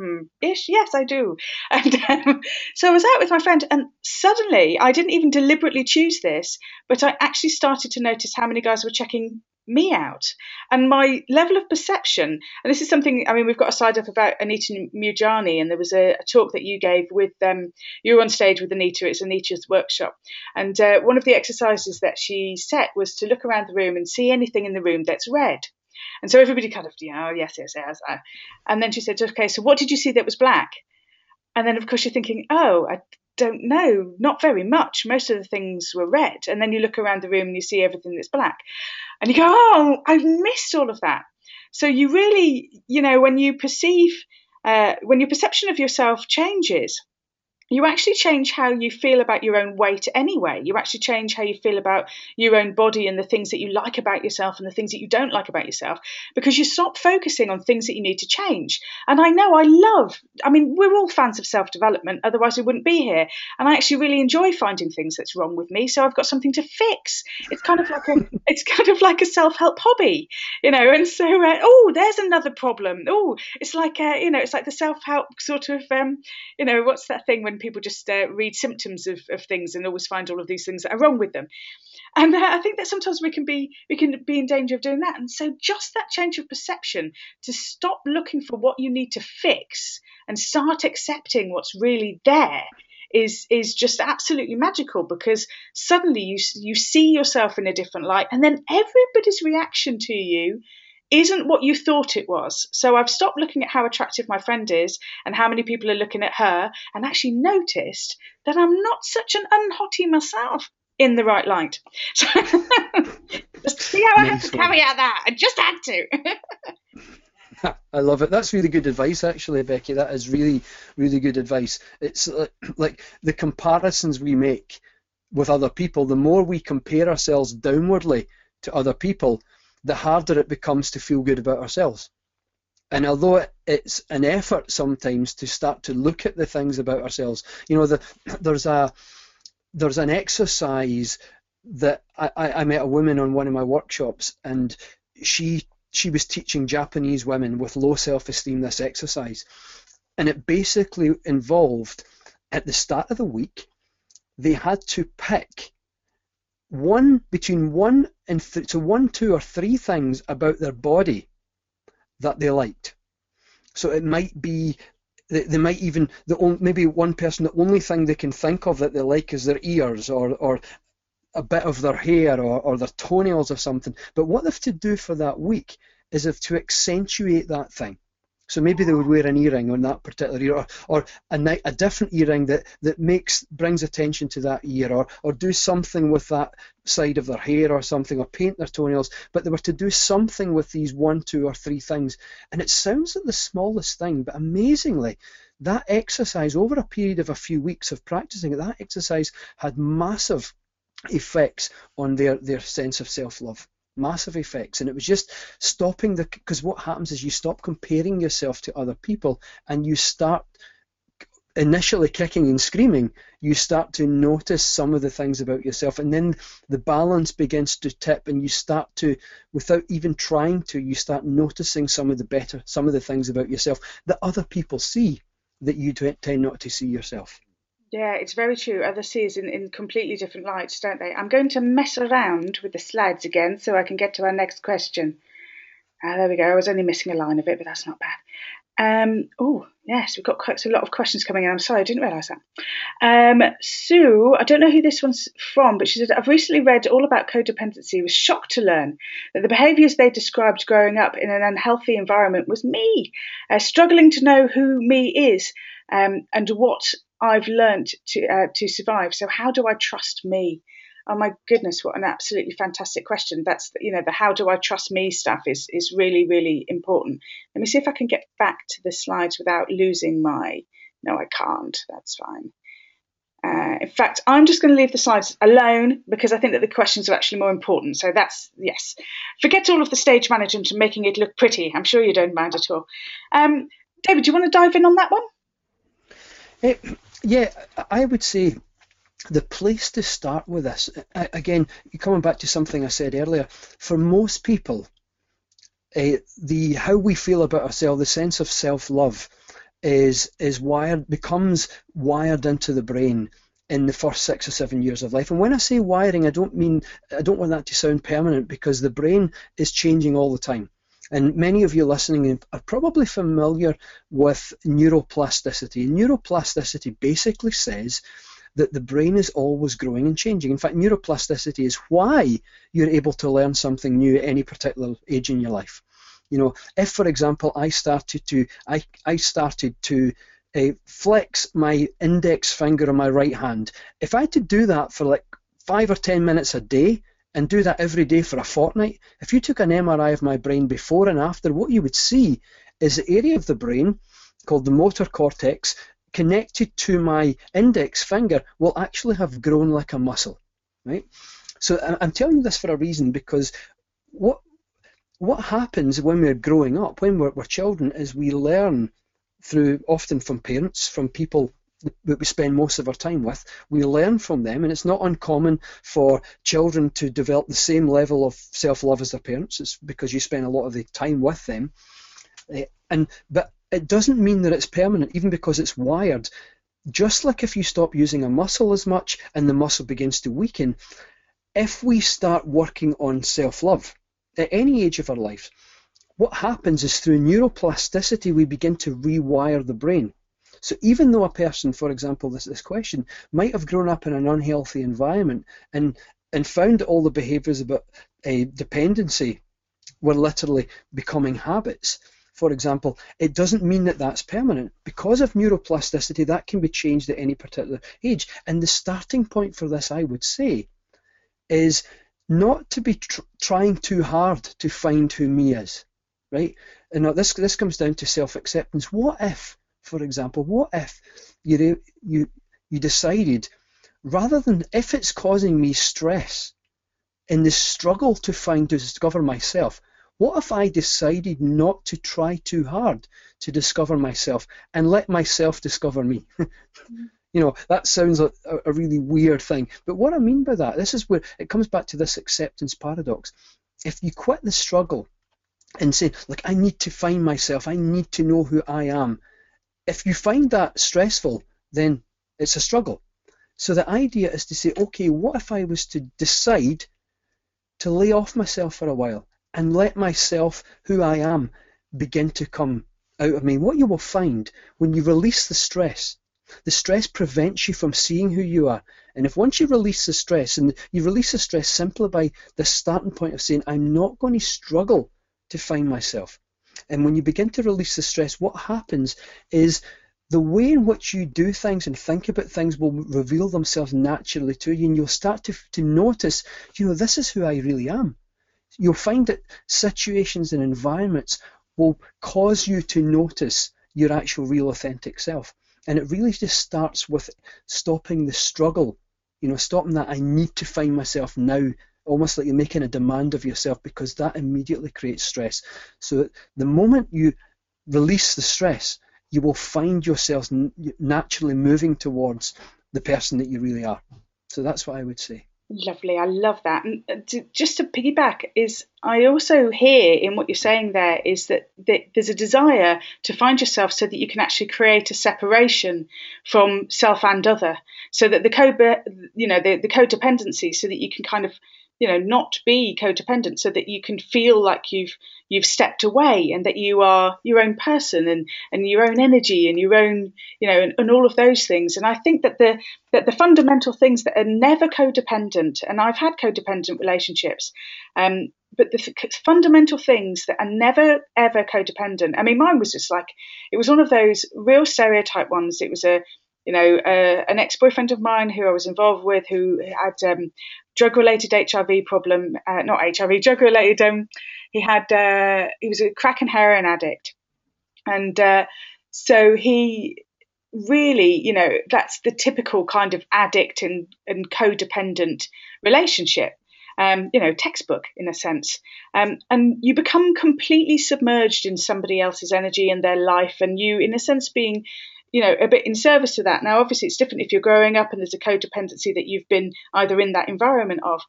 S1: ish, yes, I do. And so I was out with my friend, and suddenly I didn't even deliberately choose this, but I actually started to notice how many guys were checking me out, and my level of perception. And this is something, I mean, we've got a side up about Anita Mujani, and there was a talk that you gave with you were on stage with Anita. It's Anita's workshop, and one of the exercises that she set was to look around the room and see anything in the room that's red. And so everybody kind of, oh, yes. And then she said, okay, so what did you see that was black? And then, of course, you're thinking, oh, I don't know, not very much. Most of the things were red. And then you look around the room and you see everything that's black. And you go, oh, I've missed all of that. So you really, when you perceive, when your perception of yourself changes, you actually change how you feel about your own weight anyway. You actually change how you feel about your own body and the things that you like about yourself and the things that you don't like about yourself, because you stop focusing on things that you need to change. And I know we're all fans of self-development, otherwise we wouldn't be here. And I actually really enjoy finding things that's wrong with me, so I've got something to fix. It's kind of like a self-help hobby, and so, there's another problem. Oh, it's like, it's like the self-help sort of, what's that thing when people just read symptoms of things and always find all of these things that are wrong with them. And I think that sometimes we can be in danger of doing that. And so just that change of perception, to stop looking for what you need to fix and start accepting what's really there, is just absolutely magical, because suddenly you see yourself in a different light, and then everybody's reaction to you isn't what you thought it was. So I've stopped looking at how attractive my friend is and how many people are looking at her, and actually noticed that I'm not such an unhottie myself in the right light. So just see how I have to carry out that. I just had to.
S2: I love it. That's really good advice, actually, Becky. That is really, really good advice. It's like the comparisons we make with other people, the more we compare ourselves downwardly to other people, the harder it becomes to feel good about ourselves. And although it's an effort sometimes to start to look at the things about ourselves, there's an exercise that I met a woman on one of my workshops, and she was teaching Japanese women with low self-esteem this exercise. And it basically involved, at the start of the week, they had to pick between one, two, or three things about their body that they liked. So it might be they might even maybe one person, the only thing they can think of that they like is their ears or a bit of their hair or their toenails or something. But what they have to do for that week is they have to accentuate that thing. So maybe they would wear an earring on that particular ear, or a different earring that brings attention to that ear, or do something with that side of their hair or something, or paint their toenails. But they were to do something with these 1, 2, or 3 things. And it sounds like the smallest thing, but amazingly, that exercise, over a period of a few weeks of practicing it, that exercise had massive effects on their sense of self-love. Massive effects. And it was just stopping because what happens is you stop comparing yourself to other people, and you start initially kicking and screaming. You start to notice some of the things about yourself, and then the balance begins to tip, and you start to, without even trying to, you start noticing some of the things about yourself that other people see that you tend not to see yourself.
S1: Yeah, it's very true. Others see us in completely different lights, don't they? I'm going to mess around with the slides again so I can get to our next question. There we go. I was only missing a line of it, but that's not bad. Oh, yes, we've got quite a lot of questions coming in. I'm sorry, I didn't realise that. Sue, I don't know who this one's from, but she said, I've recently read all about codependency. Was shocked to learn that the behaviours they described growing up in an unhealthy environment was me, struggling to know who me is and what I've learned to survive. So how do I trust me? Oh my goodness, what an absolutely fantastic question. That's, the how do I trust me stuff is really, really important. Let me see if I can get back to the slides without losing no, I can't. That's fine. In fact, I'm just going to leave the slides alone because I think that the questions are actually more important. So that's, yes. Forget all of the stage management and making it look pretty. I'm sure you don't mind at all. David, do you want to dive in on that one?
S2: Yeah, I would say the place to start with this, again, coming back to something I said earlier, for most people, the how we feel about ourselves, the sense of self-love, becomes wired into the brain in the first 6 or 7 years of life. And when I say wiring, I don't want that to sound permanent, because the brain is changing all the time. And many of you listening are probably familiar with neuroplasticity. Neuroplasticity basically says that the brain is always growing and changing. In fact, neuroplasticity is why you're able to learn something new at any particular age in your life. If, for example, I started to flex my index finger on my right hand, if I had to do that for like 5 or 10 minutes a day and do that every day for a fortnight, if you took an MRI of my brain before and after, what you would see is the area of the brain called the motor cortex connected to my index finger will actually have grown like a muscle, right? So I'm telling you this for a reason, because what happens when we're growing up, when we're children, is we learn often from parents, from people that we spend most of our time with. We learn from them, and it's not uncommon for children to develop the same level of self-love as their parents. It's because you spend a lot of the time with them. But it doesn't mean that it's permanent, even because it's wired. Just like if you stop using a muscle as much and the muscle begins to weaken, if we start working on self-love at any age of our lives, what happens is through neuroplasticity, we begin to rewire the brain. So even though a person, for example, this question, might have grown up in an unhealthy environment and found that all the behaviours about dependency were literally becoming habits, for example, it doesn't mean that that's permanent. Because of neuroplasticity, that can be changed at any particular age. And the starting point for this, I would say, is not to be trying too hard to find who me is, right? And this comes down to self-acceptance. What if, for example, you decided, rather than, if it's causing me stress in the struggle to discover myself, what if I decided not to try too hard to discover myself and let myself discover me? That sounds like a really weird thing. But what I mean by that, this is where it comes back to this acceptance paradox. If you quit the struggle and say, look, I need to find myself, I need to know who I am, if you find that stressful, then it's a struggle. So the idea is to say, okay, what if I was to decide to lay off myself for a while and let myself, who I am, begin to come out of me? What you will find when you release the stress prevents you from seeing who you are. And if once you release the stress, and you release the stress simply by the starting point of saying, I'm not going to struggle to find myself. And when you begin to release the stress, what happens is the way in which you do things and think about things will reveal themselves naturally to you, and you'll start to notice, this is who I really am. You'll find that situations and environments will cause you to notice your actual real authentic self. And it really just starts with stopping the struggle, stopping that I need to find myself now, almost like you're making a demand of yourself, because that immediately creates stress. So the moment you release the stress, you will find yourself naturally moving towards the person that you really are. So that's what I would say.
S1: Lovely. I love that. And just to piggyback, I also hear in what you're saying there is that there's a desire to find yourself so that you can actually create a separation from self and other, so that the codependency, so that you can kind of not be codependent, so that you can feel like you've stepped away and that you are your own person and your own energy and your own, and all of those things. And I think that the fundamental things that are never codependent, and I've had codependent relationships, but the fundamental things that are never, ever codependent. I mean, mine was just like, it was one of those real stereotype ones. It was an ex-boyfriend of mine who I was involved with, who had drug-related HIV problem, not HIV, drug-related. He was a crack and heroin addict, and so he really, that's the typical kind of addict and codependent relationship. Textbook in a sense, and you become completely submerged in somebody else's energy and their life, and you, in a sense, being a bit in service to that. Now, obviously, it's different if you're growing up and there's a codependency that you've been either in that environment of.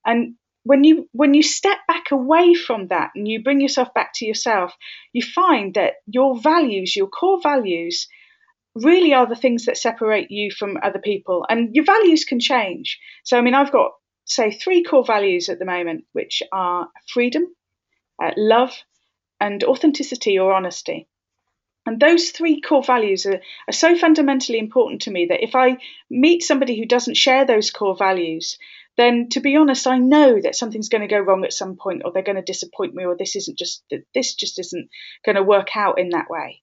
S1: And when you step back away from that and you bring yourself back to yourself, you find that your values, your core values, really are the things that separate you from other people. And your values can change. So, I mean, I've got, say, 3 core values at the moment, which are freedom, love, and authenticity or honesty. And those 3 core values are so fundamentally important to me that if I meet somebody who doesn't share those core values, then, to be honest, I know that something's going to go wrong at some point, or they're going to disappoint me, or this just isn't going to work out in that way.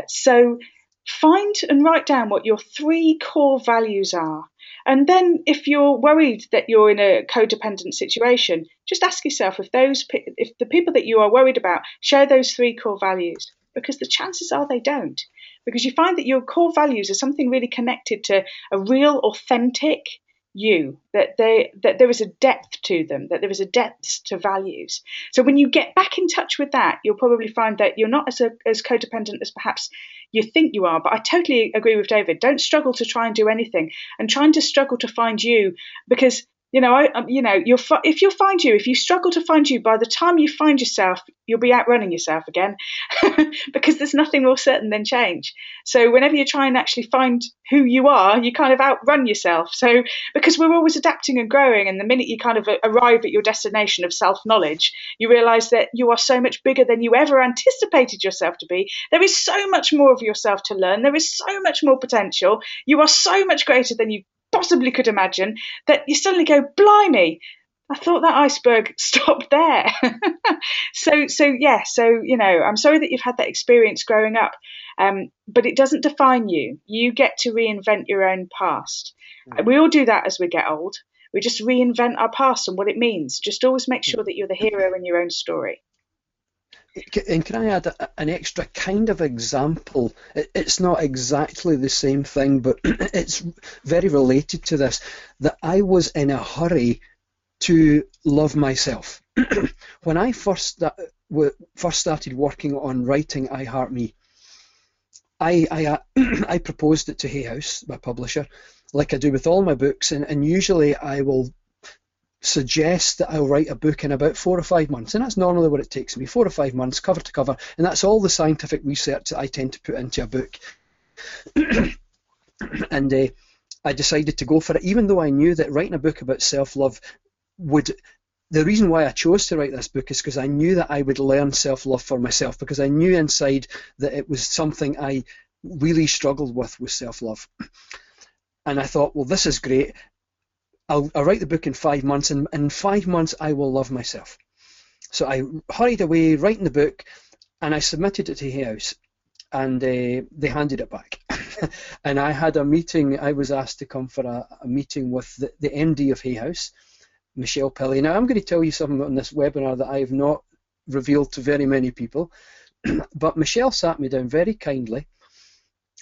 S1: So find and write down what your 3 core values are. And then if you're worried that you're in a codependent situation, just ask yourself if the people that you are worried about share those 3 core values, because the chances are they don't. Because you find that your core values are something really connected to a real, authentic you, that there is a depth to them, that there is a depth to values. So when you get back in touch with that, you'll probably find that you're not as codependent as perhaps you think you are. But I totally agree with David. Don't struggle to try and do anything, and trying to struggle to find you, because if you struggle to find you, by the time you find yourself, you'll be outrunning yourself again, because there's nothing more certain than change. So whenever you try and actually find who you are, you kind of outrun yourself. So because we're always adapting and growing, and the minute you kind of arrive at your destination of self-knowledge, you realise that you are so much bigger than you ever anticipated yourself to be. There is so much more of yourself to learn. There is so much more potential. You are so much greater than you possibly could imagine, that you suddenly go, blimey, I thought that iceberg stopped there. So I'm sorry that you've had that experience growing up, but it doesn't define you. You get to reinvent your own past. We all do that as we get old. We just reinvent our past and what it means. Just always make sure that you're the hero in your own story.
S2: And can I add an extra kind of example? It's not exactly the same thing, but it's very related to this, that I was in a hurry to love myself. When I first started working on writing I Heart Me, I proposed it to Hay House, my publisher, like I do with all my books, and usually I will suggest that I'll write a book in about 4 or 5 months, and that's normally what it takes me, 4 or 5 months, cover to cover, and that's all the scientific research that I tend to put into a book. And I decided to go for it, even though I knew that writing a book about self-love the reason why I chose to write this book is because I knew that I would learn self-love for myself, because I knew inside that it was something I really struggled with self-love. And I thought, well, this is great. I'll write the book in 5 months, and in 5 months I will love myself. So I hurried away writing the book, and I submitted it to Hay House, and they handed it back. And I had a meeting. I was asked to come for a meeting with the MD of Hay House, Michelle Pilley. Now, I'm going to tell you something on this webinar that I have not revealed to very many people, but Michelle sat me down very kindly,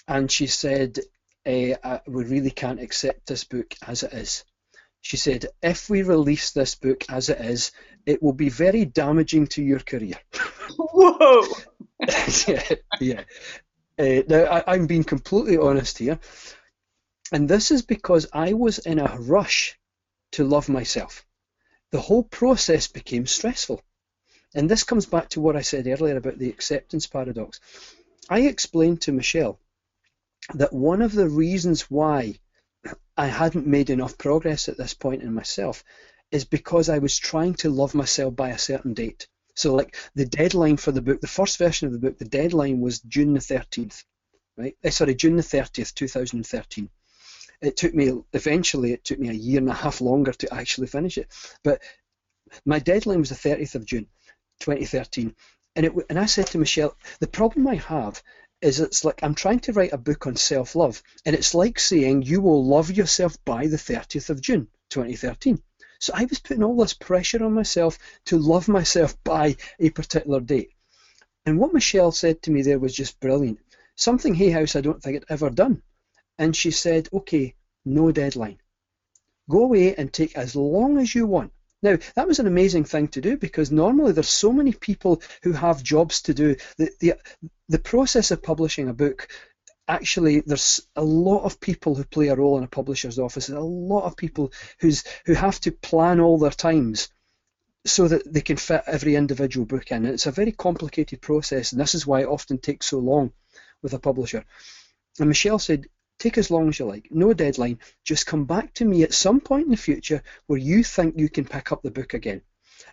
S2: and she said, we really can't accept this book as it is. She said, if we release this book as it is, it will be very damaging to your career.
S1: Whoa!
S2: Yeah. Now, I'm being completely honest here. And this is because I was in a rush to love myself. The whole process became stressful. And this comes back to what I said earlier about the acceptance paradox. I explained to Michelle that one of the reasons why I hadn't made enough progress at this point in myself is because I was trying to love myself by a certain date. So like the deadline for the book, the first version of the book, the deadline was June the 13th, right? June the 30th, 2013. It took me a year and a half longer to actually finish it. But my deadline was the 30th of June, 2013. And I said to Michelle, the problem I have is it's like I'm trying to write a book on self-love, and it's like saying you will love yourself by the 30th of June 2013. So I was putting all this pressure on myself to love myself by a particular date. And what Michelle said to me there was just brilliant. Something Hay House I don't think had ever done. And she said, okay, no deadline. Go away and take as long as you want. Now, that was an amazing thing to do, because normally there's so many people who have jobs to do. The process of publishing a book, actually there's a lot of people who play a role in a publisher's office. There's a lot of people who have to plan all their times so that they can fit every individual book in. It's a very complicated process, and this is why it often takes so long with a publisher. And Michelle said, take as long as you like, no deadline, just come back to me at some point in the future where you think you can pick up the book again.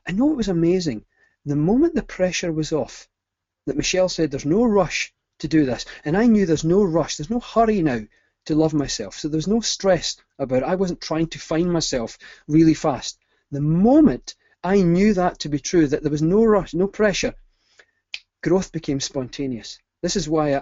S2: I know it was amazing. The moment the pressure was off, that Michelle said there's no rush to do this, and I knew there's no rush, there's no hurry now to love myself, so there's no stress about it. I wasn't trying to find myself really fast. The moment I knew that to be true, that there was no rush, no pressure, growth became spontaneous. This is why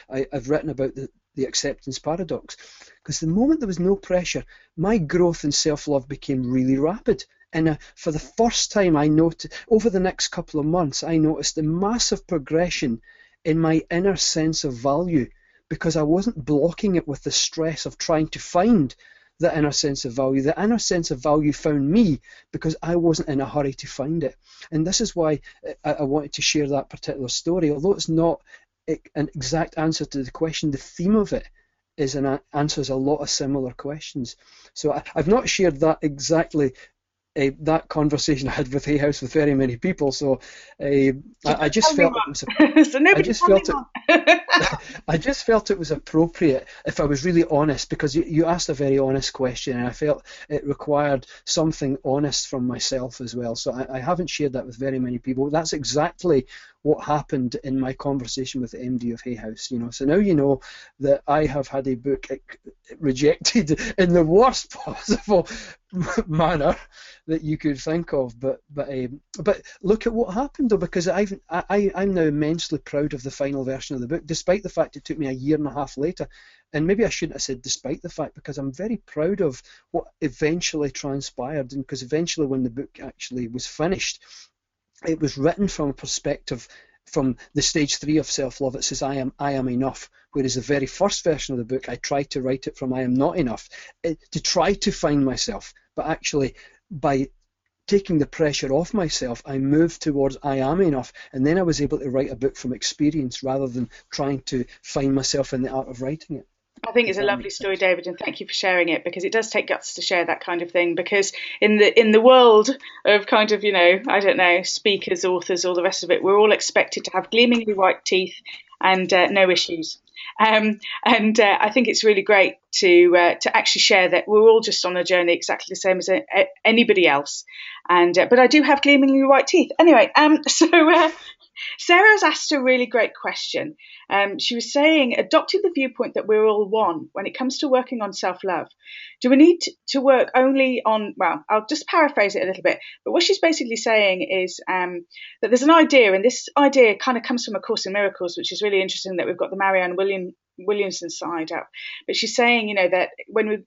S2: I've written about the acceptance paradox, because the moment there was no pressure, my growth in self-love became really rapid. And for the first time, I noticed, over the next couple of months, I noticed a massive progression in my inner sense of value, because I wasn't blocking it with the stress of trying to find the inner sense of value. The inner sense of value found me because I wasn't in a hurry to find it. And this is why I wanted to share that particular story. Although it's not an exact answer to the question, the theme of it is answers a lot of similar questions. So I've not shared that exactly, that conversation I had with Hay House with very many people. So I just felt it was I just felt it was appropriate if I was really honest, because you asked a very honest question, and I felt it required something honest from myself as well. So I haven't shared that with very many people. That's exactly what happened in my conversation with the MD of Hay House. So now you know that I have had a book rejected in the worst possible manner that you could think of. But look at what happened, though, because I'm now immensely proud of the final version of the book, despite the fact it took me a year and a half later. And maybe I shouldn't have said despite the fact, because I'm very proud of what eventually transpired, and because eventually when the book actually was finished, it was written from a perspective, from the stage 3 of self-love. It says I am enough, whereas the very first version of the book, I tried to write it from I am not enough, to try to find myself. But actually, by taking the pressure off myself, I moved towards I am enough, and then I was able to write a book from experience rather than trying to find myself in the art of writing it.
S1: I think it's a lovely story, David, and thank you for sharing it, because it does take guts to share that kind of thing. Because in the world of kind of, I don't know, speakers, authors, all the rest of it, we're all expected to have gleamingly white teeth and no issues. And I think it's really great to actually share that we're all just on a journey exactly the same as anybody else. But I do have gleamingly white teeth. Anyway, Sarah's asked a really great question. She was saying, adopting the viewpoint that we're all one when it comes to working on self-love, do we need to work only on, well, I'll just paraphrase it a little bit, but what she's basically saying is that there's an idea, and this idea kind of comes from A Course in Miracles, which is really interesting, that we've got the Marianne Williamson side up. But she's saying, that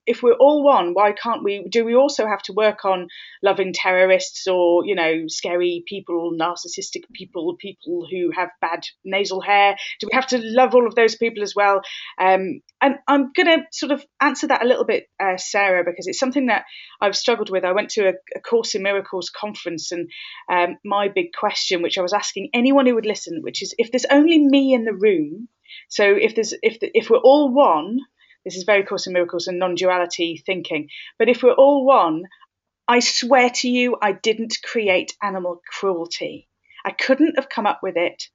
S1: if we're all one, why can't do we also have to work on loving terrorists, or, scary people, narcissistic people who have bad nasal hair? Do we have to love all of those people as well? And I'm going to sort of answer that a little bit, Sarah, because it's something that I've struggled with. I went to a Course in Miracles conference, and my big question, which I was asking anyone who would listen, which is, if there's only me in the room, so if we're all one, this is very Course in Miracles and non-duality thinking, but if we're all one, I swear to you, I didn't create animal cruelty. I couldn't have come up with it.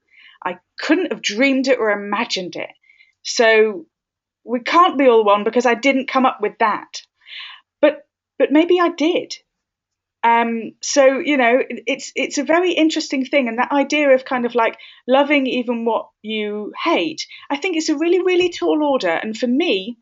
S1: I couldn't have dreamed it or imagined it. So we can't be all one, because I didn't come up with that. But maybe I did. So, it's a very interesting thing. And that idea of kind of like loving even what you hate, I think it's a really, really tall order. And for me,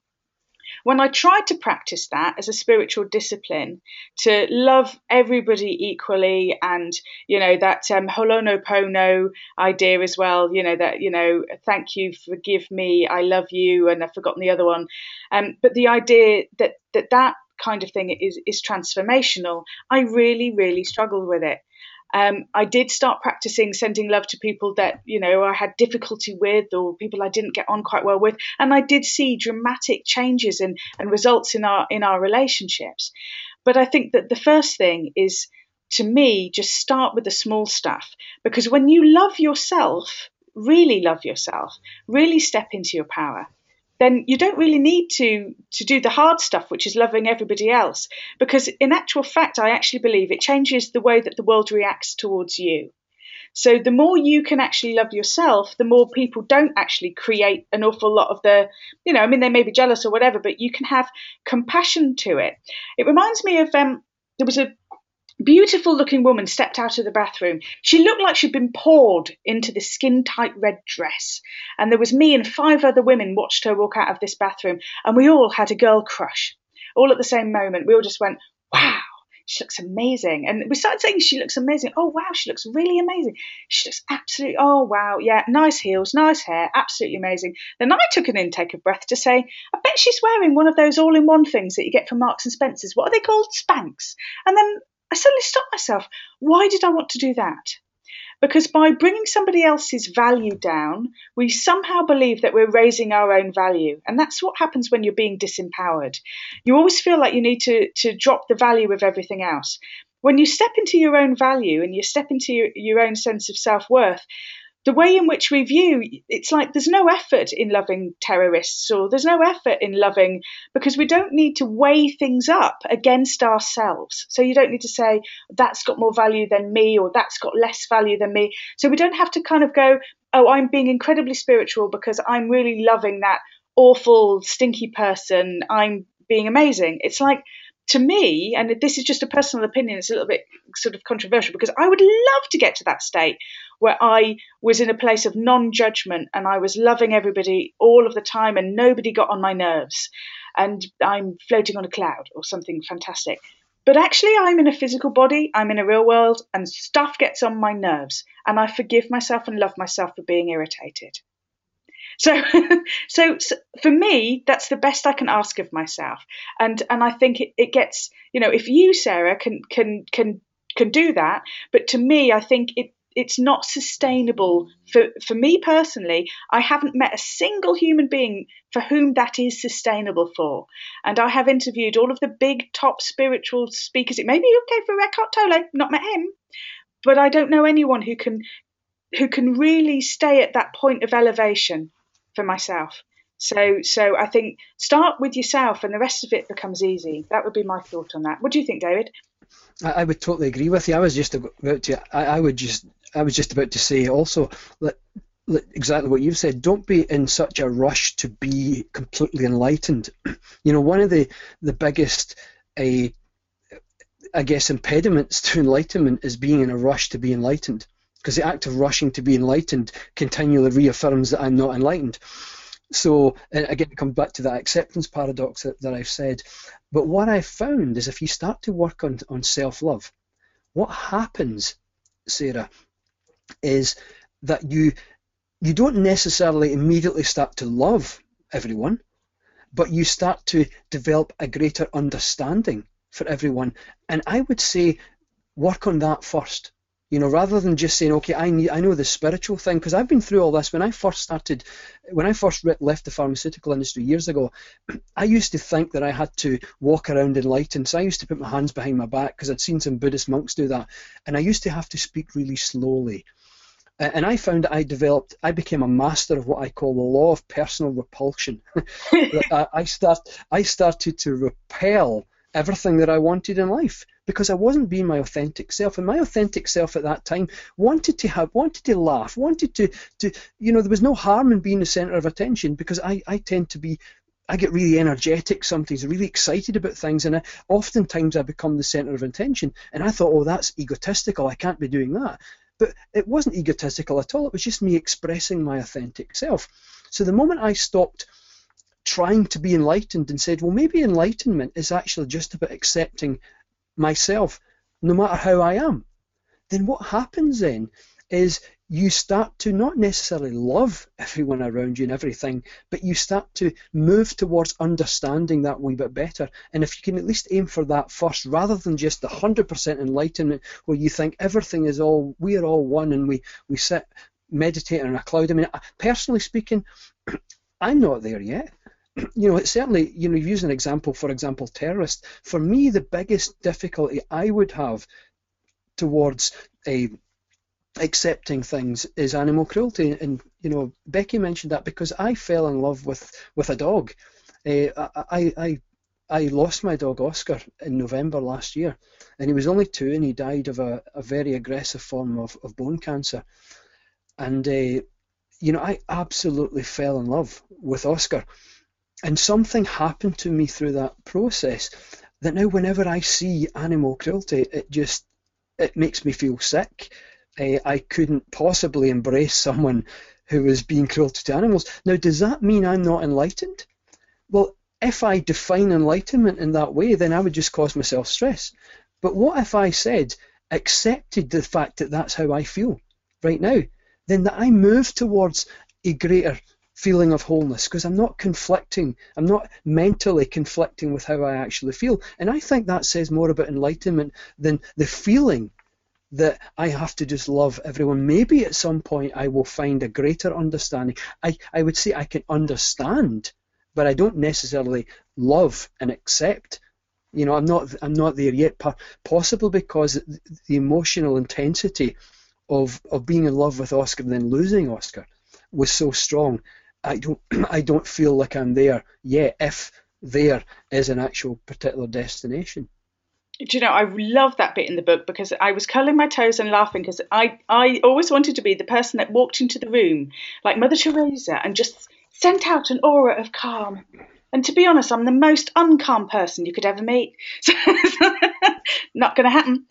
S1: when I tried to practice that as a spiritual discipline, to love everybody equally, and, that Ho'oponopono idea as well, that, thank you, forgive me, I love you, and I've forgotten the other one. But the idea that kind of thing is transformational, I really, really struggled with it. I did start practicing sending love to people that, I had difficulty with, or people I didn't get on quite well with. And I did see dramatic changes and results in our relationships. But I think that the first thing is, to me, just start with the small stuff. Because when you love yourself, really step into your power, then you don't really need to do the hard stuff, which is loving everybody else. Because in actual fact, I actually believe it changes the way that the world reacts towards you. So the more you can actually love yourself, the more people don't actually create an awful lot of the, I mean, they may be jealous or whatever, but you can have compassion to it. It reminds me of, there was a beautiful looking woman stepped out of the bathroom. She looked like she'd been poured into this skin tight red dress. And there was me and 5 other women watched her walk out of this bathroom. And we all had a girl crush all at the same moment. We all just went, wow. She looks amazing. And we started saying she looks amazing. Oh, wow, she looks really amazing. She looks absolutely, oh, wow, yeah, nice heels, nice hair, absolutely amazing. Then I took an intake of breath to say, I bet she's wearing one of those all-in-one things that you get from Marks and Spencer's. What are they called? Spanx. And then I suddenly stopped myself. Why did I want to do that? Because by bringing somebody else's value down, we somehow believe that we're raising our own value. And that's what happens when you're being disempowered. You always feel like you need to drop the value of everything else. When you step into your own value and you step into your own sense of self-worth, the way in which we view, it's like there's no effort in loving terrorists, or there's no effort in loving, because we don't need to weigh things up against ourselves. So you don't need to say, that's got more value than me, or that's got less value than me. So we don't have to kind of go, oh, I'm being incredibly spiritual because I'm really loving that awful, stinky person. I'm being amazing. It's like, to me, and this is just a personal opinion, it's a little bit sort of controversial, because I would love to get to that state where I was in a place of non-judgment and I was loving everybody all of the time and nobody got on my nerves and I'm floating on a cloud or something fantastic. But actually, I'm in a physical body, I'm in a real world, and stuff gets on my nerves, and I forgive myself and love myself for being irritated. So for me, that's the best I can ask of myself, and I think it gets, if you, Sarah, can do that, but to me, I think it's not sustainable for me personally. I haven't met a single human being for whom that is sustainable for, and I have interviewed all of the big top spiritual speakers. It may be okay for Eckhart Tolle, not met him, but I don't know anyone who can really stay at that point of elevation for myself. So I think start with yourself and the rest of it becomes easy. That would be my thought on that. What do you think, David?
S2: I would totally agree with you. I was just about to say also that exactly what you've said. Don't be in such a rush to be completely enlightened. One of the biggest impediments to enlightenment is being in a rush to be enlightened. Because the act of rushing to be enlightened continually reaffirms that I'm not enlightened. So, and again, it comes back to that acceptance paradox that I've said. But what I've found is if you start to work on self-love, what happens, Sarah, is that you don't necessarily immediately start to love everyone, but you start to develop a greater understanding for everyone. And I would say work on that first. Rather than just saying, okay, I know the spiritual thing, because I've been through all this. When I first left the pharmaceutical industry years ago, I used to think that I had to walk around enlightened. So I used to put my hands behind my back because I'd seen some Buddhist monks do that. And I used to have to speak really slowly. And I found that I became a master of what I call the law of personal repulsion. I started to repel everything that I wanted in life, because I wasn't being my authentic self, and my authentic self at that time wanted to laugh, wanted to there was no harm in being the center of attention, because I get really energetic sometimes, really excited about things, and oftentimes I become the center of attention, and I thought, oh, that's egotistical, I can't be doing that. But it wasn't egotistical at all, it was just me expressing my authentic self. So the moment I stopped trying to be enlightened and said, well, maybe enlightenment is actually just about accepting myself no matter how I am, then what happens then is you start to not necessarily love everyone around you and everything, but you start to move towards understanding that wee bit better. And if you can at least aim for that first, rather than just the 100% enlightenment where you think everything is we are all one and we sit meditating on a cloud. I mean, personally speaking, I'm not there yet. It's certainly, you use an example, for example, terrorists. For me, the biggest difficulty I would have towards accepting things is animal cruelty. And Becky mentioned that because I fell in love with a dog. I lost my dog Oscar in November last year, and he was only 2, and he died of a very aggressive form of bone cancer. And I absolutely fell in love with Oscar, and something happened to me through that process that now whenever I see animal cruelty, it makes me feel sick. I couldn't possibly embrace someone who was being cruel to animals. Now, does that mean I'm not enlightened? Well, if I define enlightenment in that way, then I would just cause myself stress. But what if I accepted the fact that that's how I feel right now? Then that I move towards a greater feeling of wholeness, because I'm not conflicting. I'm not mentally conflicting with how I actually feel. And I think that says more about enlightenment than the feeling that I have to just love everyone. Maybe at some point I will find a greater understanding. I would say I can understand, but I don't necessarily love and accept. I'm not there yet, possibly because the emotional intensity of being in love with Oscar and then losing Oscar was so strong. I don't feel like I'm there yet, if there is an actual particular destination.
S1: Do you know, I love that bit in the book, because I was curling my toes and laughing, because I always wanted to be the person that walked into the room like Mother Teresa and just sent out an aura of calm. And to be honest, I'm the most uncalm person you could ever meet. So not going to happen.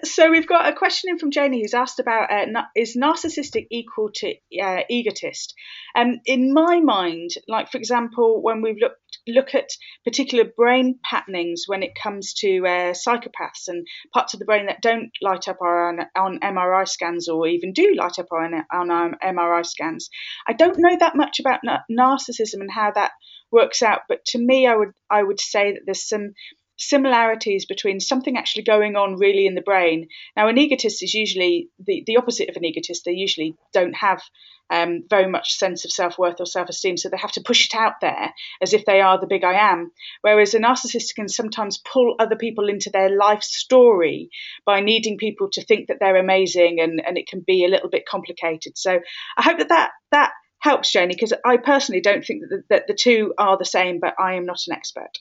S1: So we've got a question in from Janie, who's asked about, is narcissistic equal to egotist? In my mind, like, for example, when we've look at particular brain patternings when it comes to psychopaths and parts of the brain that don't light up on MRI scans, or even do light up on MRI scans. I don't know that much about narcissism and how that works out, but to me, I would say that there's some similarities between something actually going on really in the brain. Now, an egotist is usually the opposite of an egotist. They usually don't have very much sense of self-worth or self-esteem, so they have to push it out there as if they are the big I am. Whereas a narcissist can sometimes pull other people into their life story by needing people to think that they're amazing, and it can be a little bit complicated. So I hope that helps, Janie, because I personally don't think that the two are the same, but I am not an expert.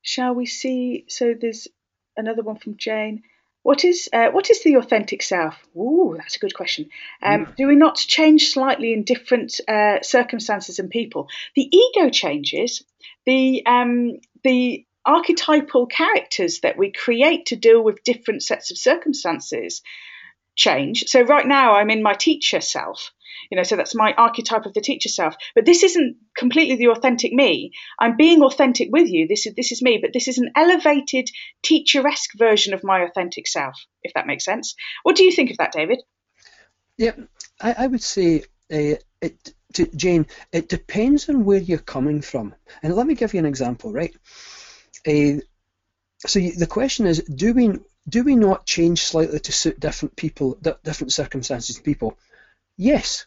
S1: Shall we see? So there's another one from Jane. What is the authentic self? Ooh, that's a good question. Do we not change slightly in different circumstances and people? The ego changes. The archetypal characters that we create to deal with different sets of circumstances change. So right now I'm in my teacher self, so that's my archetype of the teacher self. But this isn't completely the authentic me. I'm being authentic with you. This is me, but this is an elevated teacher-esque version of my authentic self, if that makes sense. What do you think of that, David?
S2: Yeah, I would say, Jane, it depends on where you're coming from. And let me give you an example, right? So the question is, do we not change slightly to suit different people, different circumstances, people? Yes,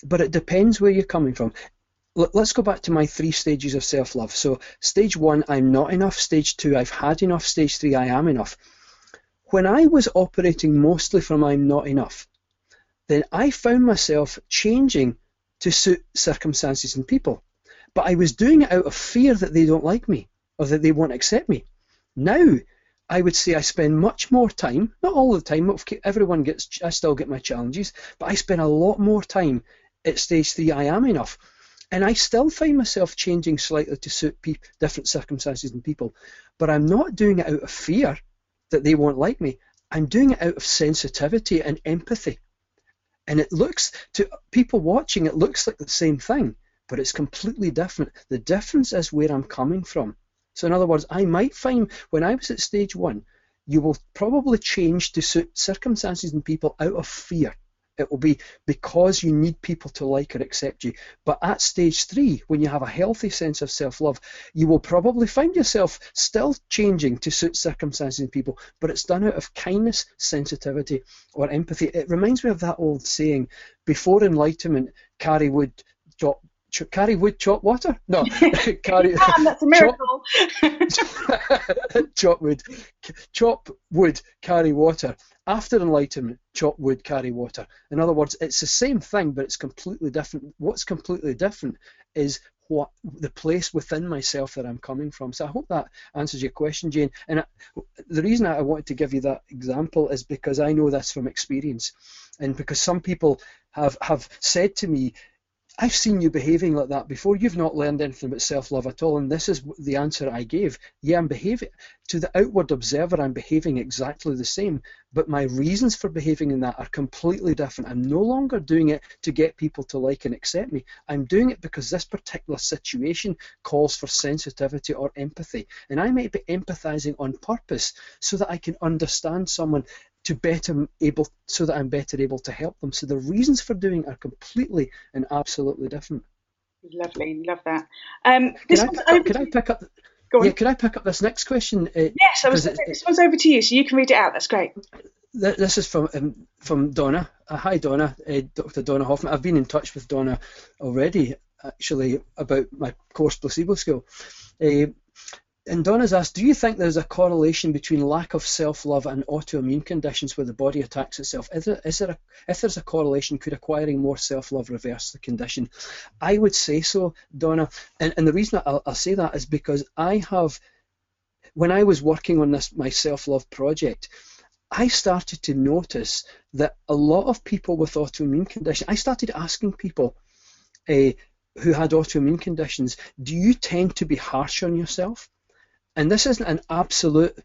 S2: but it depends where you're coming from. Let's go back to my 3 stages of self-love. So stage 1, I'm not enough. Stage 2, I've had enough. Stage 3, I am enough. When I was operating mostly from I'm not enough, then I found myself changing to suit circumstances and people. But I was doing it out of fear that they don't like me or that they won't accept me. Now, I would say I spend much more time, not all the time, I still get my challenges, but I spend a lot more time at stage 3, I am enough. And I still find myself changing slightly to suit different circumstances and people. But I'm not doing it out of fear that they won't like me. I'm doing it out of sensitivity and empathy. And it looks, to people watching, it looks like the same thing, but it's completely different. The difference is where I'm coming from. So in other words, I might find when I was at stage 1, you will probably change to suit circumstances and people out of fear. It will be because you need people to like or accept you. But at stage 3, when you have a healthy sense of self-love, you will probably find yourself still changing to suit circumstances and people, but it's done out of kindness, sensitivity, or empathy. It reminds me of that old saying, before enlightenment, Carrie would carry wood, chop water? No, carry
S1: That's a miracle.
S2: chop wood, carry water. After enlightenment, chop wood, carry water. In other words, it's the same thing, but it's completely different. What's completely different is what the place within myself that I'm coming from. So I hope that answers your question, Jane. And the reason I wanted to give you that example is because I know this from experience, and because some people have said to me, I've seen you behaving like that before. You've not learned anything about self-love at all. And this is the answer I gave. Yeah, I'm behaving. To the outward observer, I'm behaving exactly the same. But my reasons for behaving in that are completely different. I'm no longer doing it to get people to like and accept me. I'm doing it because this particular situation calls for sensitivity or empathy. And I might be empathizing on purpose so that I can understand someone so that I'm better able to help them. So the reasons for doing are completely and absolutely different.
S1: Lovely, love that.
S2: Could I pick up?
S1: Go on.
S2: Yeah, could I pick up this next question?
S1: Yes, this one's over to you, so you can read it out. That's great.
S2: This is from Donna. Hi, Donna, Dr. Donna Hoffman. I've been in touch with Donna already, actually, about my course Placebo School. And Donna's asked, do you think there's a correlation between lack of self-love and autoimmune conditions where the body attacks itself? If there's a correlation, could acquiring more self-love reverse the condition? I would say so, Donna. And the reason I'll say that is because when I was working on my self-love project, I started to notice that a lot of people with autoimmune conditions, I started asking people who had autoimmune conditions, do you tend to be harsh on yourself? And this isn't an absolute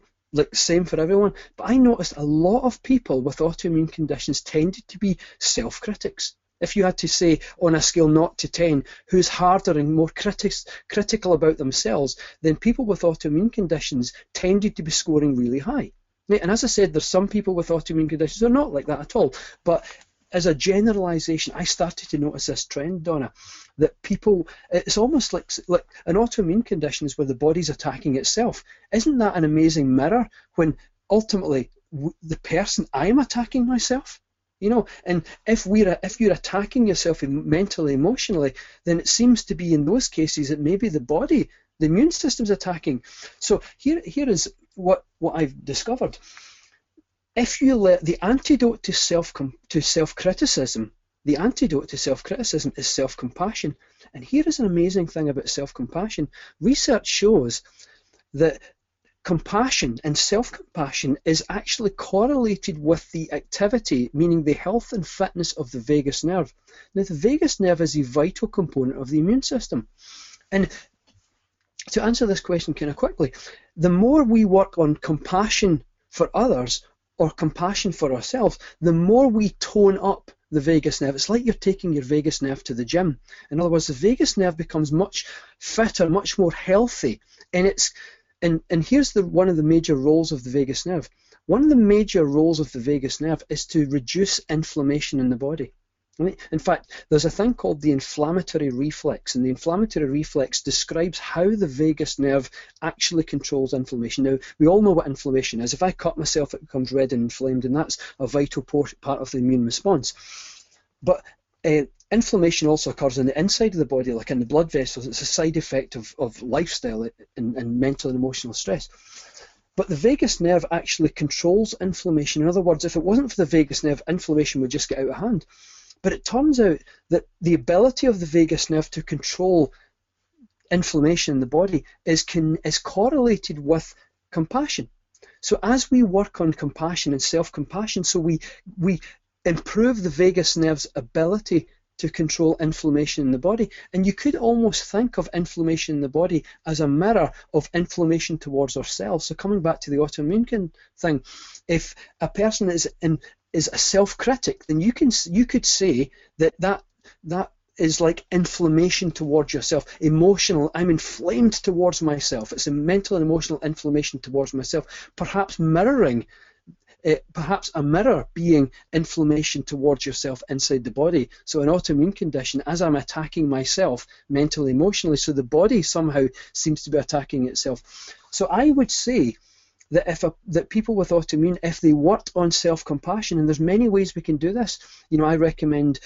S2: same for everyone, but I noticed a lot of people with autoimmune conditions tended to be self-critics. If you had to say on a scale 0 to 10 who's harder and more critical about themselves, then people with autoimmune conditions tended to be scoring really high. And as I said, there's some people with autoimmune conditions who are not like that at all. But as a generalization, I started to notice this trend, Donna, that people, it's almost like an autoimmune condition is where the body's attacking itself. Isn't that an amazing mirror when ultimately the person, I'm attacking myself? You know, and if you're attacking yourself mentally, emotionally, then it seems to be in those cases that maybe the body, the immune system's attacking. So here is what I've discovered. If you let the antidote to self-criticism, the antidote to self-criticism is self-compassion. And here is an amazing thing about self-compassion. Research shows that compassion and self-compassion is actually correlated with the activity, meaning the health and fitness of the vagus nerve. Now, the vagus nerve is a vital component of the immune system. And to answer this question kind of quickly, the more we work on compassion for others or compassion for ourselves, the more we tone up the vagus nerve. It's like you're taking your vagus nerve to the gym. In other words, the vagus nerve becomes much fitter, much more healthy. And here's one of the major roles of the vagus nerve. One of the major roles of the vagus nerve is to reduce inflammation in the body. In fact, there's a thing called the inflammatory reflex, and the inflammatory reflex describes how the vagus nerve actually controls inflammation. Now, we all know what inflammation is. If I cut myself, it becomes red and inflamed, and that's a vital part of the immune response. But inflammation also occurs on the inside of the body, like in the blood vessels. It's a side effect of lifestyle and mental and emotional stress. But the vagus nerve actually controls inflammation. In other words, if it wasn't for the vagus nerve, inflammation would just get out of hand. But it turns out that the ability of the vagus nerve to control inflammation in the body is correlated with compassion. So as we work on compassion and self-compassion, so we improve the vagus nerve's ability to control inflammation in the body. And you could almost think of inflammation in the body as a mirror of inflammation towards ourselves. So coming back to the autoimmune thing, if a person is a self-critic, then you could say that is like inflammation towards yourself. Emotional, I'm inflamed towards myself. It's a mental and emotional inflammation towards myself. Perhaps a mirror being inflammation towards yourself inside the body. So an autoimmune condition, as I'm attacking myself mentally, emotionally, so the body somehow seems to be attacking itself. So I would say that that people with autoimmune, if they worked on self-compassion, and there's many ways we can do this. You know, I recommend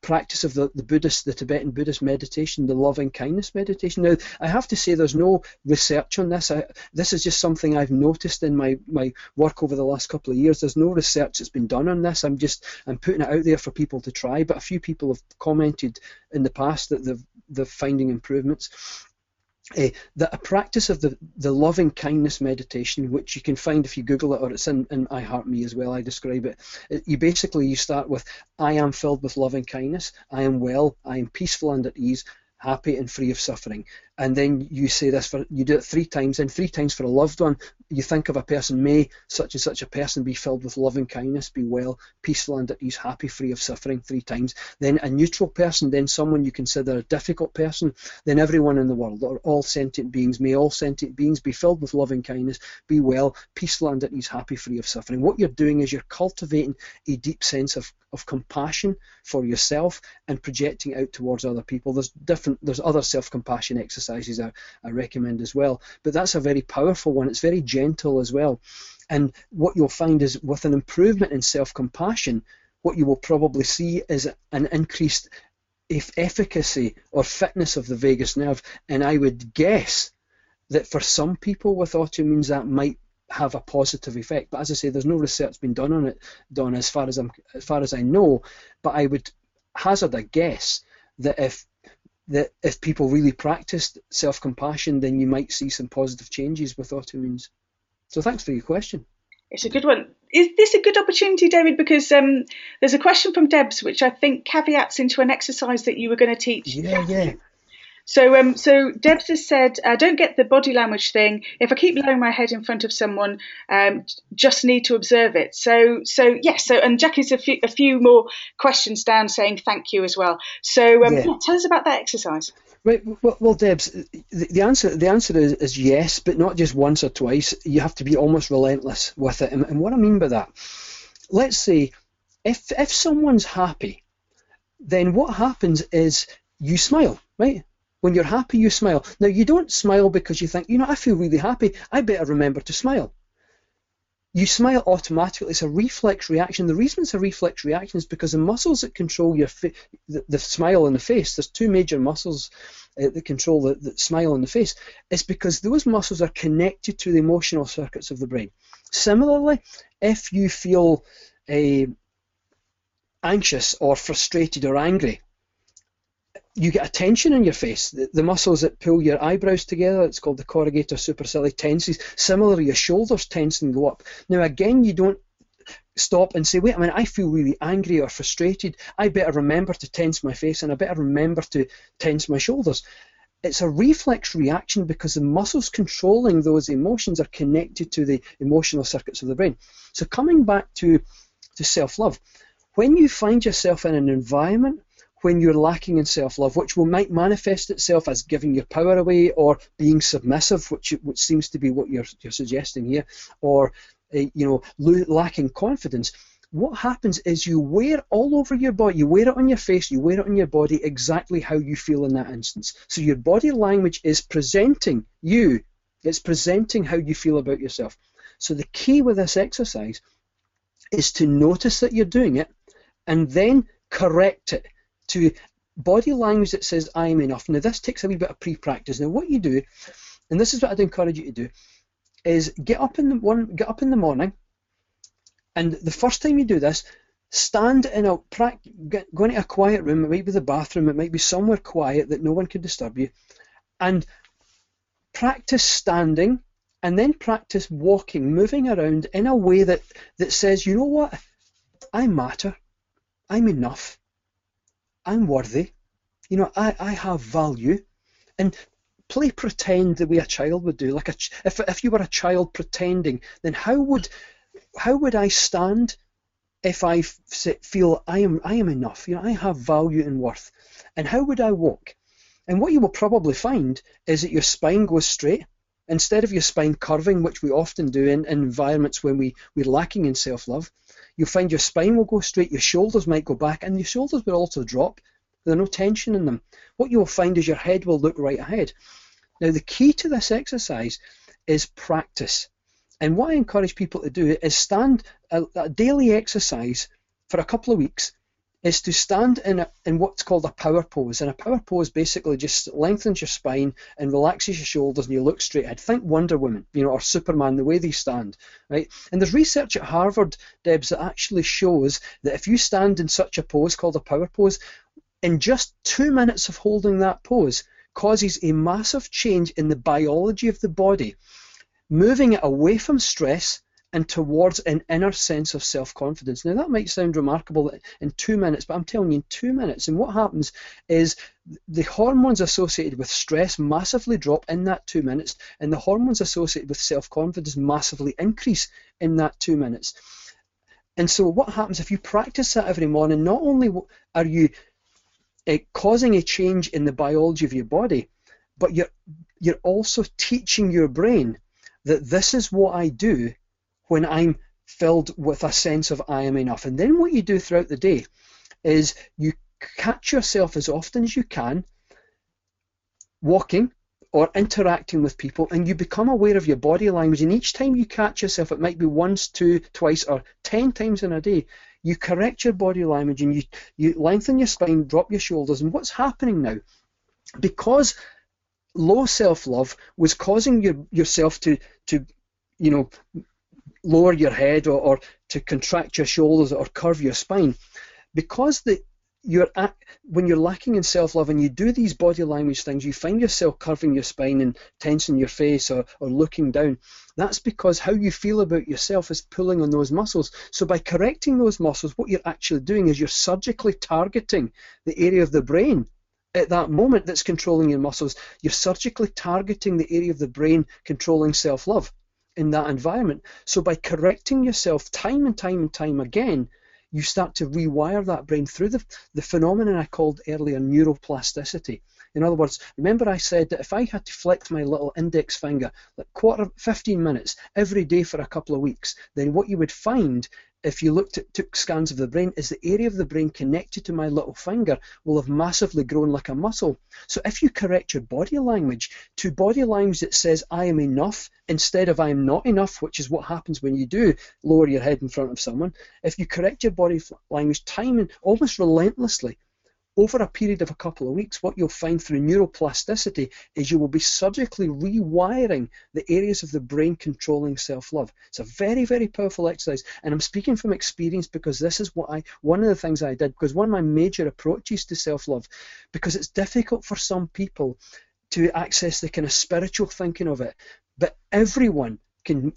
S2: practice of the Tibetan Buddhist meditation, the loving kindness meditation. Now, I have to say there's no research on this. This is just something I've noticed in my work over the last couple of years. There's no research that's been done on this. I'm putting it out there for people to try, but a few people have commented in the past that they're finding improvements. That a practice of the loving kindness meditation, which you can find if you Google it, or it's in iHeartMe as well, I describe it. You start with, I am filled with loving kindness, I am well, I am peaceful and at ease, happy and free of suffering. And then you say this, you do it 3 times, and 3 times for a loved one. You think of a person, may such and such a person be filled with loving kindness, be well, peaceful and at ease, happy, free of suffering, 3 times. Then a neutral person, then someone you consider a difficult person, then everyone in the world, or all sentient beings, may all sentient beings be filled with loving kindness, be well, peaceful and at ease, happy, free of suffering. What you're doing is you're cultivating a deep sense of compassion for yourself and projecting out towards other people. There's other self-compassion exercises I recommend as well, but that's a very powerful one. It's very gentle as well. And what you'll find is, with an improvement in self-compassion, what you will probably see is an increased efficacy or fitness of the vagus nerve. And I would guess that for some people with autoimmunes that might have a positive effect. But as I say, there's no research been done on it, Don, as far as I know. But I would hazard a guess that if people really practiced self-compassion, then you might see some positive changes with autoimmunes. So thanks for your question.
S1: It's a good one. Is this a good opportunity, David? Because there's a question from Debs, which I think caveats into an exercise that you were going to teach.
S2: Yeah.
S1: So Debs has said, I don't get the body language thing. If I keep lowering my head in front of someone, just need to observe it. So and Jackie's a few more questions down saying thank you as well. So tell us about that exercise.
S2: Right. Well, Debs, the answer is yes, but not just once or twice. You have to be almost relentless with it. And what I mean by that, let's say if someone's happy, then what happens is you smile, right? When you're happy, you smile. Now, you don't smile because you think, I feel really happy, I better remember to smile. You smile automatically. It's a reflex reaction. The reason it's a reflex reaction is because the muscles that control the smile on the face, there's 2 major muscles that control the smile on the face. It's because those muscles are connected to the emotional circuits of the brain. Similarly, if you feel anxious or frustrated or angry, you get a tension in your face. The muscles that pull your eyebrows together, it's called the corrugator supercilii, tenses. Similarly, your shoulders tense and go up. Now, again, you don't stop and say, wait a minute, I feel really angry or frustrated. I better remember to tense my face and I better remember to tense my shoulders. It's a reflex reaction because the muscles controlling those emotions are connected to the emotional circuits of the brain. So coming back to self-love, when you find yourself in an environment when you're lacking in self-love, which might manifest itself as giving your power away or being submissive, which seems to be what you're suggesting here, or lacking confidence, what happens is you wear all over your body, you wear it on your face, you wear it on your body exactly how you feel in that instance. So your body language is presenting you, it's presenting how you feel about yourself. So the key with this exercise is to notice that you're doing it and then correct it to body language that says, I am enough. Now, this takes a wee bit of pre-practice. Now, what you do, and this is what I'd encourage you to do, is get up in the morning, and the first time you do this, stand in go into a quiet room. It might be the bathroom, it might be somewhere quiet that no one can disturb you, and practice standing, and then practice walking, moving around in a way that says, you know what, I matter, I'm enough, I'm worthy, I have value. And play pretend the way a child would do. Like if you were a child pretending, then how would I stand if I feel I am enough? I have value and worth. And how would I walk? And what you will probably find is that your spine goes straight instead of your spine curving, which we often do in environments when we're lacking in self-love. You'll find your spine will go straight, your shoulders might go back, and your shoulders will also drop. There's no tension in them. What you will find is your head will look right ahead. Now, the key to this exercise is practice. And what I encourage people to do is stand a daily exercise for a couple of weeks is to stand in what's called a power pose. And a power pose basically just lengthens your spine and relaxes your shoulders and you look straight ahead. Think Wonder Woman, or Superman, the way they stand, right? And there's research at Harvard, Debs, that actually shows that if you stand in such a pose called a power pose, in just 2 minutes of holding that pose causes a massive change in the biology of the body, moving it away from stress and towards an inner sense of self-confidence. Now, that might sound remarkable in 2 minutes, but I'm telling you, in 2 minutes. And what happens is the hormones associated with stress massively drop in that 2 minutes, and the hormones associated with self-confidence massively increase in that 2 minutes. And so what happens if you practice that every morning, not only are you causing a change in the biology of your body, but you're also teaching your brain that this is what I do when I'm filled with a sense of I am enough. And then what you do throughout the day is you catch yourself as often as you can walking or interacting with people, and you become aware of your body language. And each time you catch yourself, it might be once, twice, or 10 times in a day, you correct your body language and you lengthen your spine, drop your shoulders. And what's happening now? Because low self-love was causing yourself to lower your head or to contract your shoulders or curve your spine, because when you're lacking in self-love and you do these body language things, you find yourself curving your spine and tensing your face or looking down. That's because how you feel about yourself is pulling on those muscles. So by correcting those muscles, what you're actually doing is you're surgically targeting the area of the brain at that moment that's controlling your muscles. You're surgically targeting the area of the brain controlling self-love in that environment. So by correcting yourself time and time and time again, you start to rewire that brain through the phenomenon I called earlier neuroplasticity. In other words, remember I said that if I had to flick my little index finger like 15 minutes every day for a couple of weeks, then what you would find if you took scans of the brain is the area of the brain connected to my little finger will have massively grown like a muscle. So if you correct your body language to body language that says I am enough instead of I am not enough, which is what happens when you do lower your head in front of someone, if you correct your body language time and almost relentlessly over a period of a couple of weeks, what you'll find through neuroplasticity is you will be surgically rewiring the areas of the brain controlling self-love. It's a very, very powerful exercise. And I'm speaking from experience because this is one of the things I did, because one of my major approaches to self-love, because it's difficult for some people to access the kind of spiritual thinking of it, but everyone can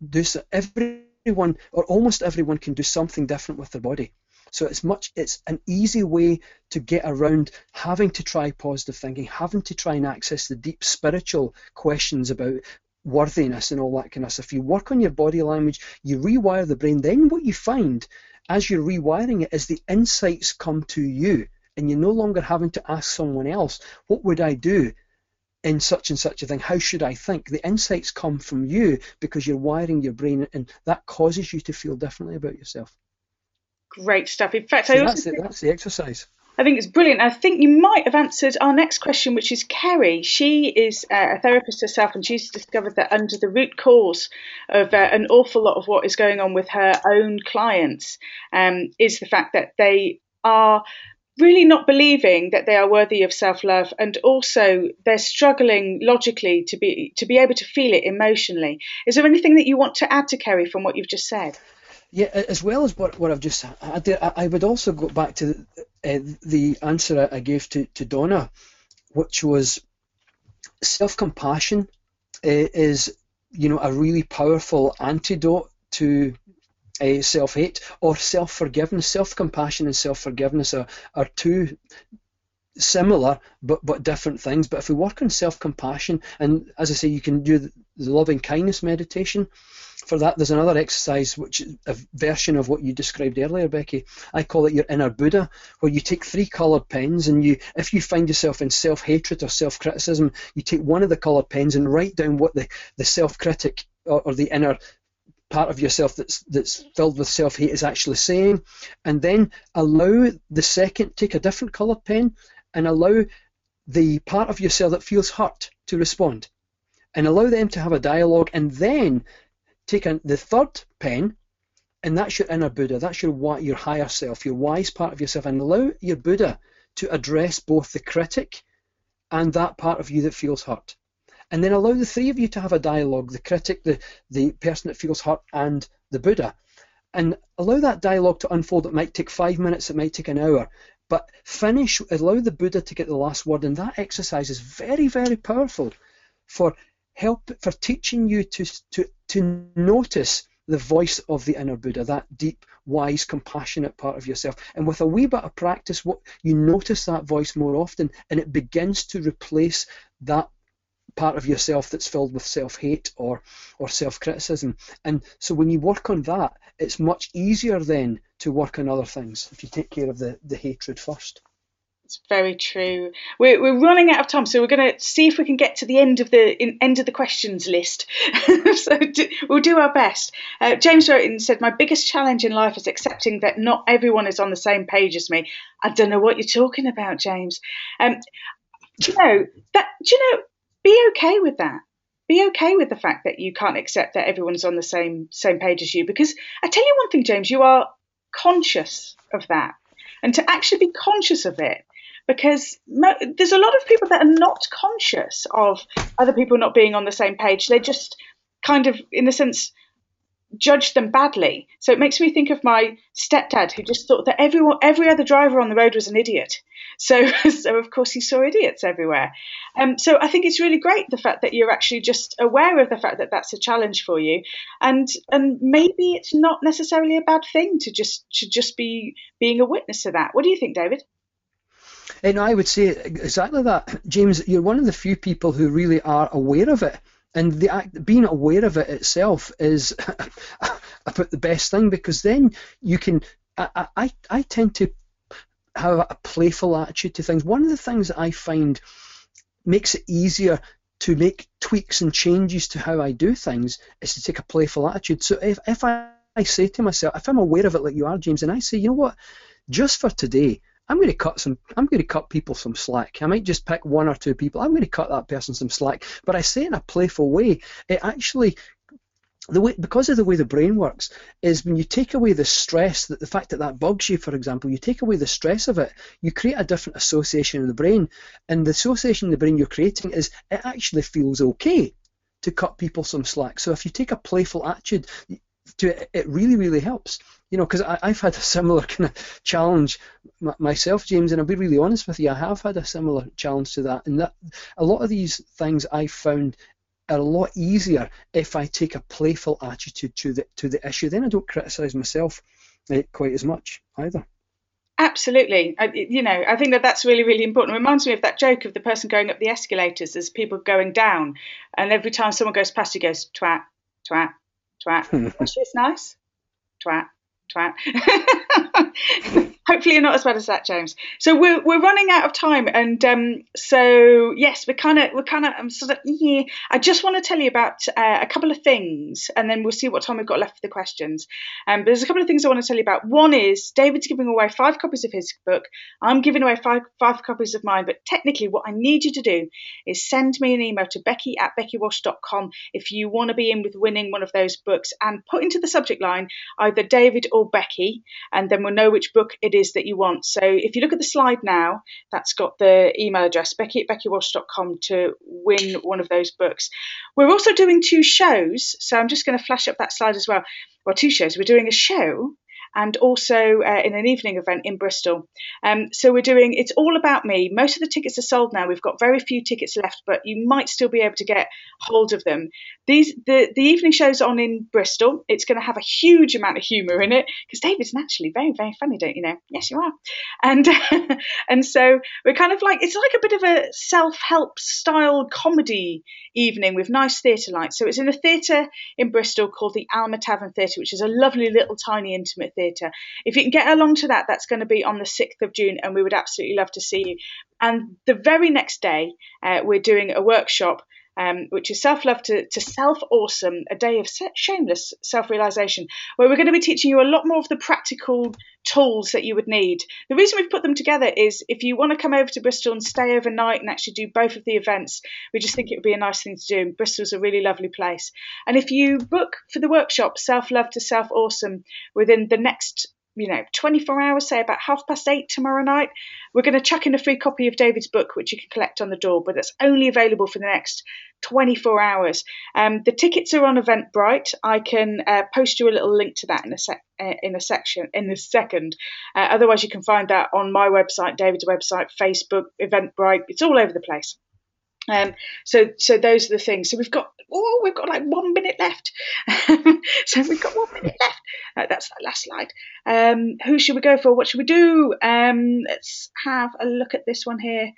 S2: do so. Everyone, or almost everyone, can do something different with their body. So it's an easy way to get around having to try positive thinking, having to try and access the deep spiritual questions about worthiness and all that kind of stuff. If you work on your body language, you rewire the brain, then what you find as you're rewiring it is the insights come to you, and you're no longer having to ask someone else, what would I do in such and such a thing? How should I think? The insights come from you because you're wiring your brain, and that causes you to feel differently about yourself.
S1: Great stuff. In fact,
S2: so that's the exercise.
S1: I think it's brilliant. I think you might have answered our next question, which is Kerry. She is a therapist herself, and she's discovered that under the root cause of an awful lot of what is going on with her own clients is the fact that they are really not believing that they are worthy of self-love, and also they're struggling logically to be able to feel it emotionally. Is there anything that you want to add to Kerry from what you've just said?
S2: Yeah, as well as what I've just had, I would also go back to the answer I gave to Donna, which was self-compassion is, a really powerful antidote to self-hate or self-forgiveness. Self-compassion and self-forgiveness are two similar but different things. But if we work on self-compassion, and as I say, you can do the loving kindness meditation. For that, there's another exercise, which is a version of what you described earlier, Becky. I call it your inner Buddha, where you take 3 coloured pens, and if you find yourself in self-hatred or self-criticism, you take one of the coloured pens and write down what the self-critic or the inner part of yourself that's filled with self-hate is actually saying, and then take a different coloured pen and allow the part of yourself that feels hurt to respond, and allow them to have a dialogue, and then take the third pen And that's your inner Buddha. That's your higher self, your wise part of yourself. And allow your Buddha to address both the critic and that part of you that feels hurt. And then allow the three of you to have a dialogue, the critic, the person that feels hurt, and the Buddha. And allow that dialogue to unfold. It might take 5 minutes, it might take an hour. But allow the Buddha to get the last word. And that exercise is very, very powerful for teaching you to notice the voice of the inner Buddha, that deep, wise, compassionate part of yourself. And with a wee bit of practice, you notice that voice more often, and it begins to replace that part of yourself that's filled with self-hate or self-criticism. And so when you work on that, it's much easier then to work on other things if you take care of the hatred first.
S1: It's very true. We're running out of time, so we're going to see if we can get to the end of the questions list. So we'll do our best. James wrote in and said, "My biggest challenge in life is accepting that not everyone is on the same page as me." I don't know what you're talking about, James. Be okay with that. Be okay with the fact that you can't accept that everyone's on the same page as you. Because I tell you one thing, James, you are conscious of that, and to actually be conscious of it. Because there's a lot of people that are not conscious of other people not being on the same page. They just kind of, in a sense, judge them badly. So it makes me think of my stepdad, who just thought that every other driver on the road was an idiot. So of course he saw idiots everywhere. So I think it's really great, the fact that you're actually just aware of the fact that that's a challenge for you, and maybe it's not necessarily a bad thing to just be being a witness to that. What do you think, David?
S2: And I would say exactly that, James. You're one of the few people who really are aware of it, and being aware of it itself is about the best thing, because then you can. I tend to have a playful attitude to things. One of the things that I find makes it easier to make tweaks and changes to how I do things is to take a playful attitude. So if I say to myself, if I'm aware of it like you are, James, and I say, you know what, just for today, I'm going to cut people some slack. I might just pick one or two people. I'm going to cut that person some slack. But I say it in a playful way. It actually, because of the way the brain works, is when you take away the stress, the fact that bugs you, for example, you take away the stress of it, you create a different association in the brain. And the association in the brain you're creating is it actually feels okay to cut people some slack. So if you take a playful attitude to it, it really, really helps. You know, because I've had a similar kind of challenge myself, James, and I'll be really honest with you, I have had a similar challenge to that. And that a lot of these things I found are a lot easier if I take a playful attitude to the issue. Then I don't criticise myself quite as much either.
S1: Absolutely. I think that's really, really important. It reminds me of that joke of the person going up the escalators as people going down, and every time someone goes past, he goes, twat, twat, twat. Oh, she's nice. Twat. Twat. Hopefully you're not as bad as that, James. So we're running out of time, and so yes, we're kind of I just want to tell you about a couple of things, and then we'll see what time we've got left for the questions. But there's a couple of things I want to tell you about. One is David's giving away 5 copies of his book. I'm giving away five copies of mine. But technically, what I need you to do is send me an email to becky@beckywalsh.com if you want to be in with winning one of those books, and put into the subject line either David or Becky, and then we'll know which book it is that you want. So if you look at the slide now, that's got the email address, becky@beckywalsh.com, to win one of those books. We're also doing 2 shows, so I'm just going to flash up that slide as well. Well, 2 shows. We're doing a show and also in an evening event in Bristol. So we're doing It's All About Me. Most of the tickets are sold now. We've got very few tickets left, but you might still be able to get hold of them. The evening show's on in Bristol. It's going to have a huge amount of humour in it, because David's naturally very, very funny, don't you know? Yes, you are. And and so we're kind of like, it's like a bit of a self-help style comedy evening with nice theatre lights. So it's in a theatre in Bristol called the Alma Tavern Theatre, which is a lovely little tiny intimate theatre. If you can get along to that, that's going to be on the 6th of June, and we would absolutely love to see you. And the very next day, we're doing a workshop, which is Self-Love to Self-Awesome, a day of shameless self-realisation, where we're going to be teaching you a lot more of the practical tools that you would need. The reason we've put them together is if you want to come over to Bristol and stay overnight and actually do both of the events, we just think it would be a nice thing to do. Bristol's a really lovely place. And if you book for the workshop, Self-Love to Self-Awesome, within the next 24 hours, say about 8:30 tomorrow night, we're going to chuck in a free copy of David's book, which you can collect on the door, but it's only available for the next 24 hours. The tickets are on Eventbrite. I can post you a little link to that in a second. Otherwise, you can find that on my website, David's website, Facebook, Eventbrite. It's all over the place. So those are the things. So we've got like 1 minute left. So we've got 1 minute left. That's that last slide. Who should we go for? What should we do? Let's have a look at this one here.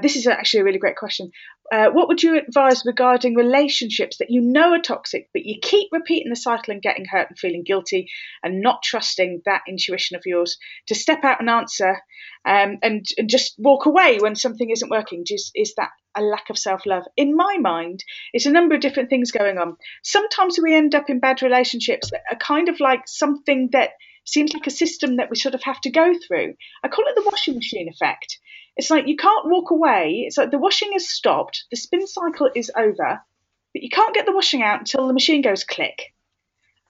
S1: This is actually a really great question. What would you advise regarding relationships that you know are toxic, but you keep repeating the cycle and getting hurt and feeling guilty and not trusting that intuition of yours to step out and answer and just walk away when something isn't working? Is that a lack of self-love? In my mind, it's a number of different things going on. Sometimes we end up in bad relationships that are kind of like something that seems like a system that we sort of have to go through. I call it the washing machine effect. It's like you can't walk away. It's like the washing has stopped, the spin cycle is over, but you can't get the washing out until the machine goes click.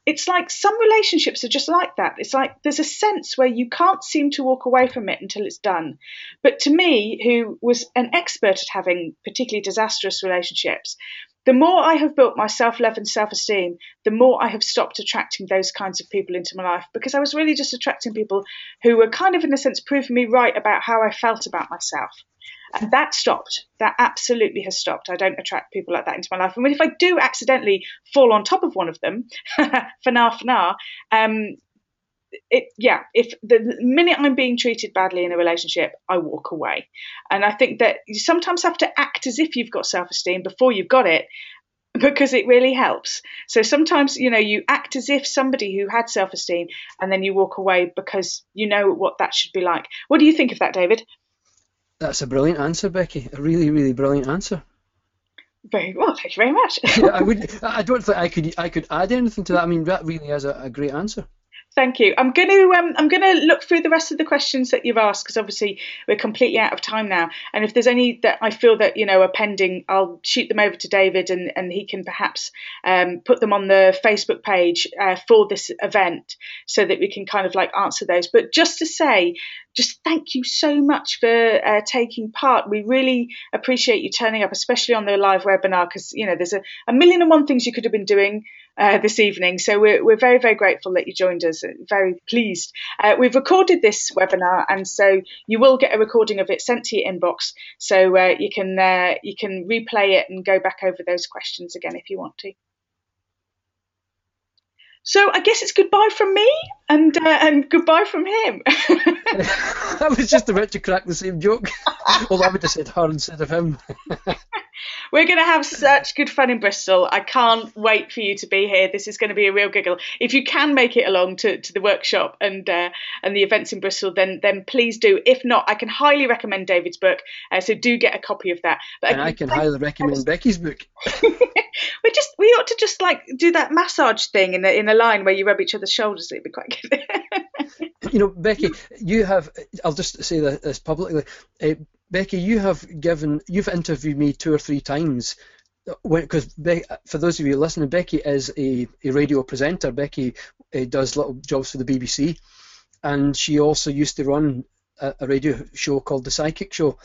S1: It's like some relationships are just like that. It's like there's a sense where you can't seem to walk away from it until it's done. But to me, who was an expert at having particularly disastrous relationships, the more I have built my self-love and self-esteem, the more I have stopped attracting those kinds of people into my life, because I was really just attracting people who were kind of, in a sense, proving me right about how I felt about myself. And that stopped. That absolutely has stopped. I don't attract people like that into my life. And if I do accidentally fall on top of one of them, if the minute I'm being treated badly in a relationship, I walk away. And I think that you sometimes have to act as if you've got self-esteem before you've got it, because it really helps. So sometimes, you act as if somebody who had self-esteem, and then you walk away because you know what that should be like. What do you think of that, David?
S2: That's a brilliant answer, Becky. A really, really brilliant answer.
S1: Very well, thank you very much.
S2: I don't think I could add anything to that. I mean, that really is a great answer.
S1: Thank you. I'm going to look through the rest of the questions that you've asked, because obviously we're completely out of time now. And if there's any that I feel that are pending, I'll shoot them over to David, and he can perhaps put them on the Facebook page for this event, so that we can kind of like answer those. But just to say, just thank you so much for taking part. We really appreciate you turning up, especially on the live webinar, because there's a million and one things you could have been doing this evening. So we're very, very grateful that you joined us. Very pleased. We've recorded this webinar, and so you will get a recording of it sent to your inbox. So you can replay it and go back over those questions again if you want to. So I guess it's goodbye from me and goodbye from him.
S2: I was just about to crack the same joke. Well, I would have said her instead of him.
S1: We're going to have such good fun in Bristol. I can't wait for you to be here. This is going to be a real giggle. If you can make it along to the workshop and the events in Bristol, then please do. If not, I can highly recommend David's book. So do get a copy of that. But
S2: I can highly recommend Becky's book.
S1: We ought to just like do that massage thing in a line where you rub each other's shoulders. It'd be quite good.
S2: Becky, you have. I'll just say this publicly. Becky, you've interviewed me 2 or 3 times, because for those of you listening, Becky is a radio presenter. Becky does little jobs for the BBC, and she also used to run a radio show called The Psychic Show.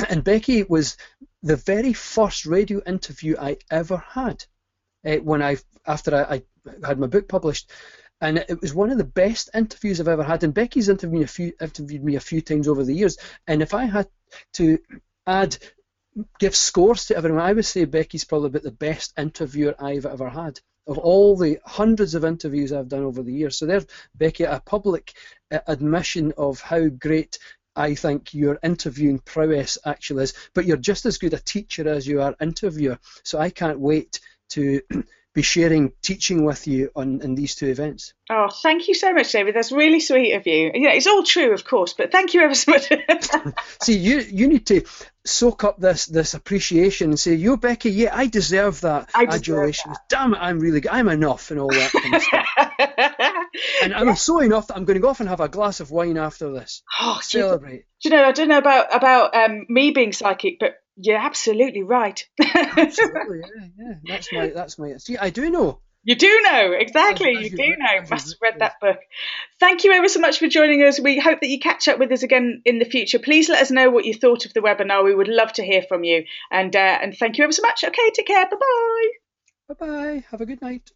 S2: And Becky was the very first radio interview I ever had after I had my book published. And it was one of the best interviews I've ever had. And Becky's interviewed me a few times over the years. And if I had to give scores to everyone, I would say Becky's probably about the best interviewer I've ever had of all the hundreds of interviews I've done over the years. So there's, Becky, a public admission of how great I think your interviewing prowess actually is. But you're just as good a teacher as you are interviewer. So I can't wait to be sharing teaching with you in these two events.
S1: Oh, thank you so much, David. That's really sweet of you. Yeah, it's all true, of course, but thank you ever so much.
S2: See, you need to soak up this appreciation and say, "Yo, Becky, yeah, I deserve that adulation. Damn it, I'm really good. I'm enough," and all that kind of stuff. And I'm so enough that I'm going to go off and have a glass of wine after this.
S1: Oh,
S2: celebrate.
S1: Do you know? I don't know about me being psychic, but you're absolutely right.
S2: Absolutely, yeah. That's my. See, I do know.
S1: You do know, exactly. You do know. Must have read that book. Thank you ever so much for joining us. We hope that you catch up with us again in the future. Please let us know what you thought of the webinar. We would love to hear from you. And thank you ever so much. Okay, take care. Bye-bye.
S2: Bye-bye. Have a good night.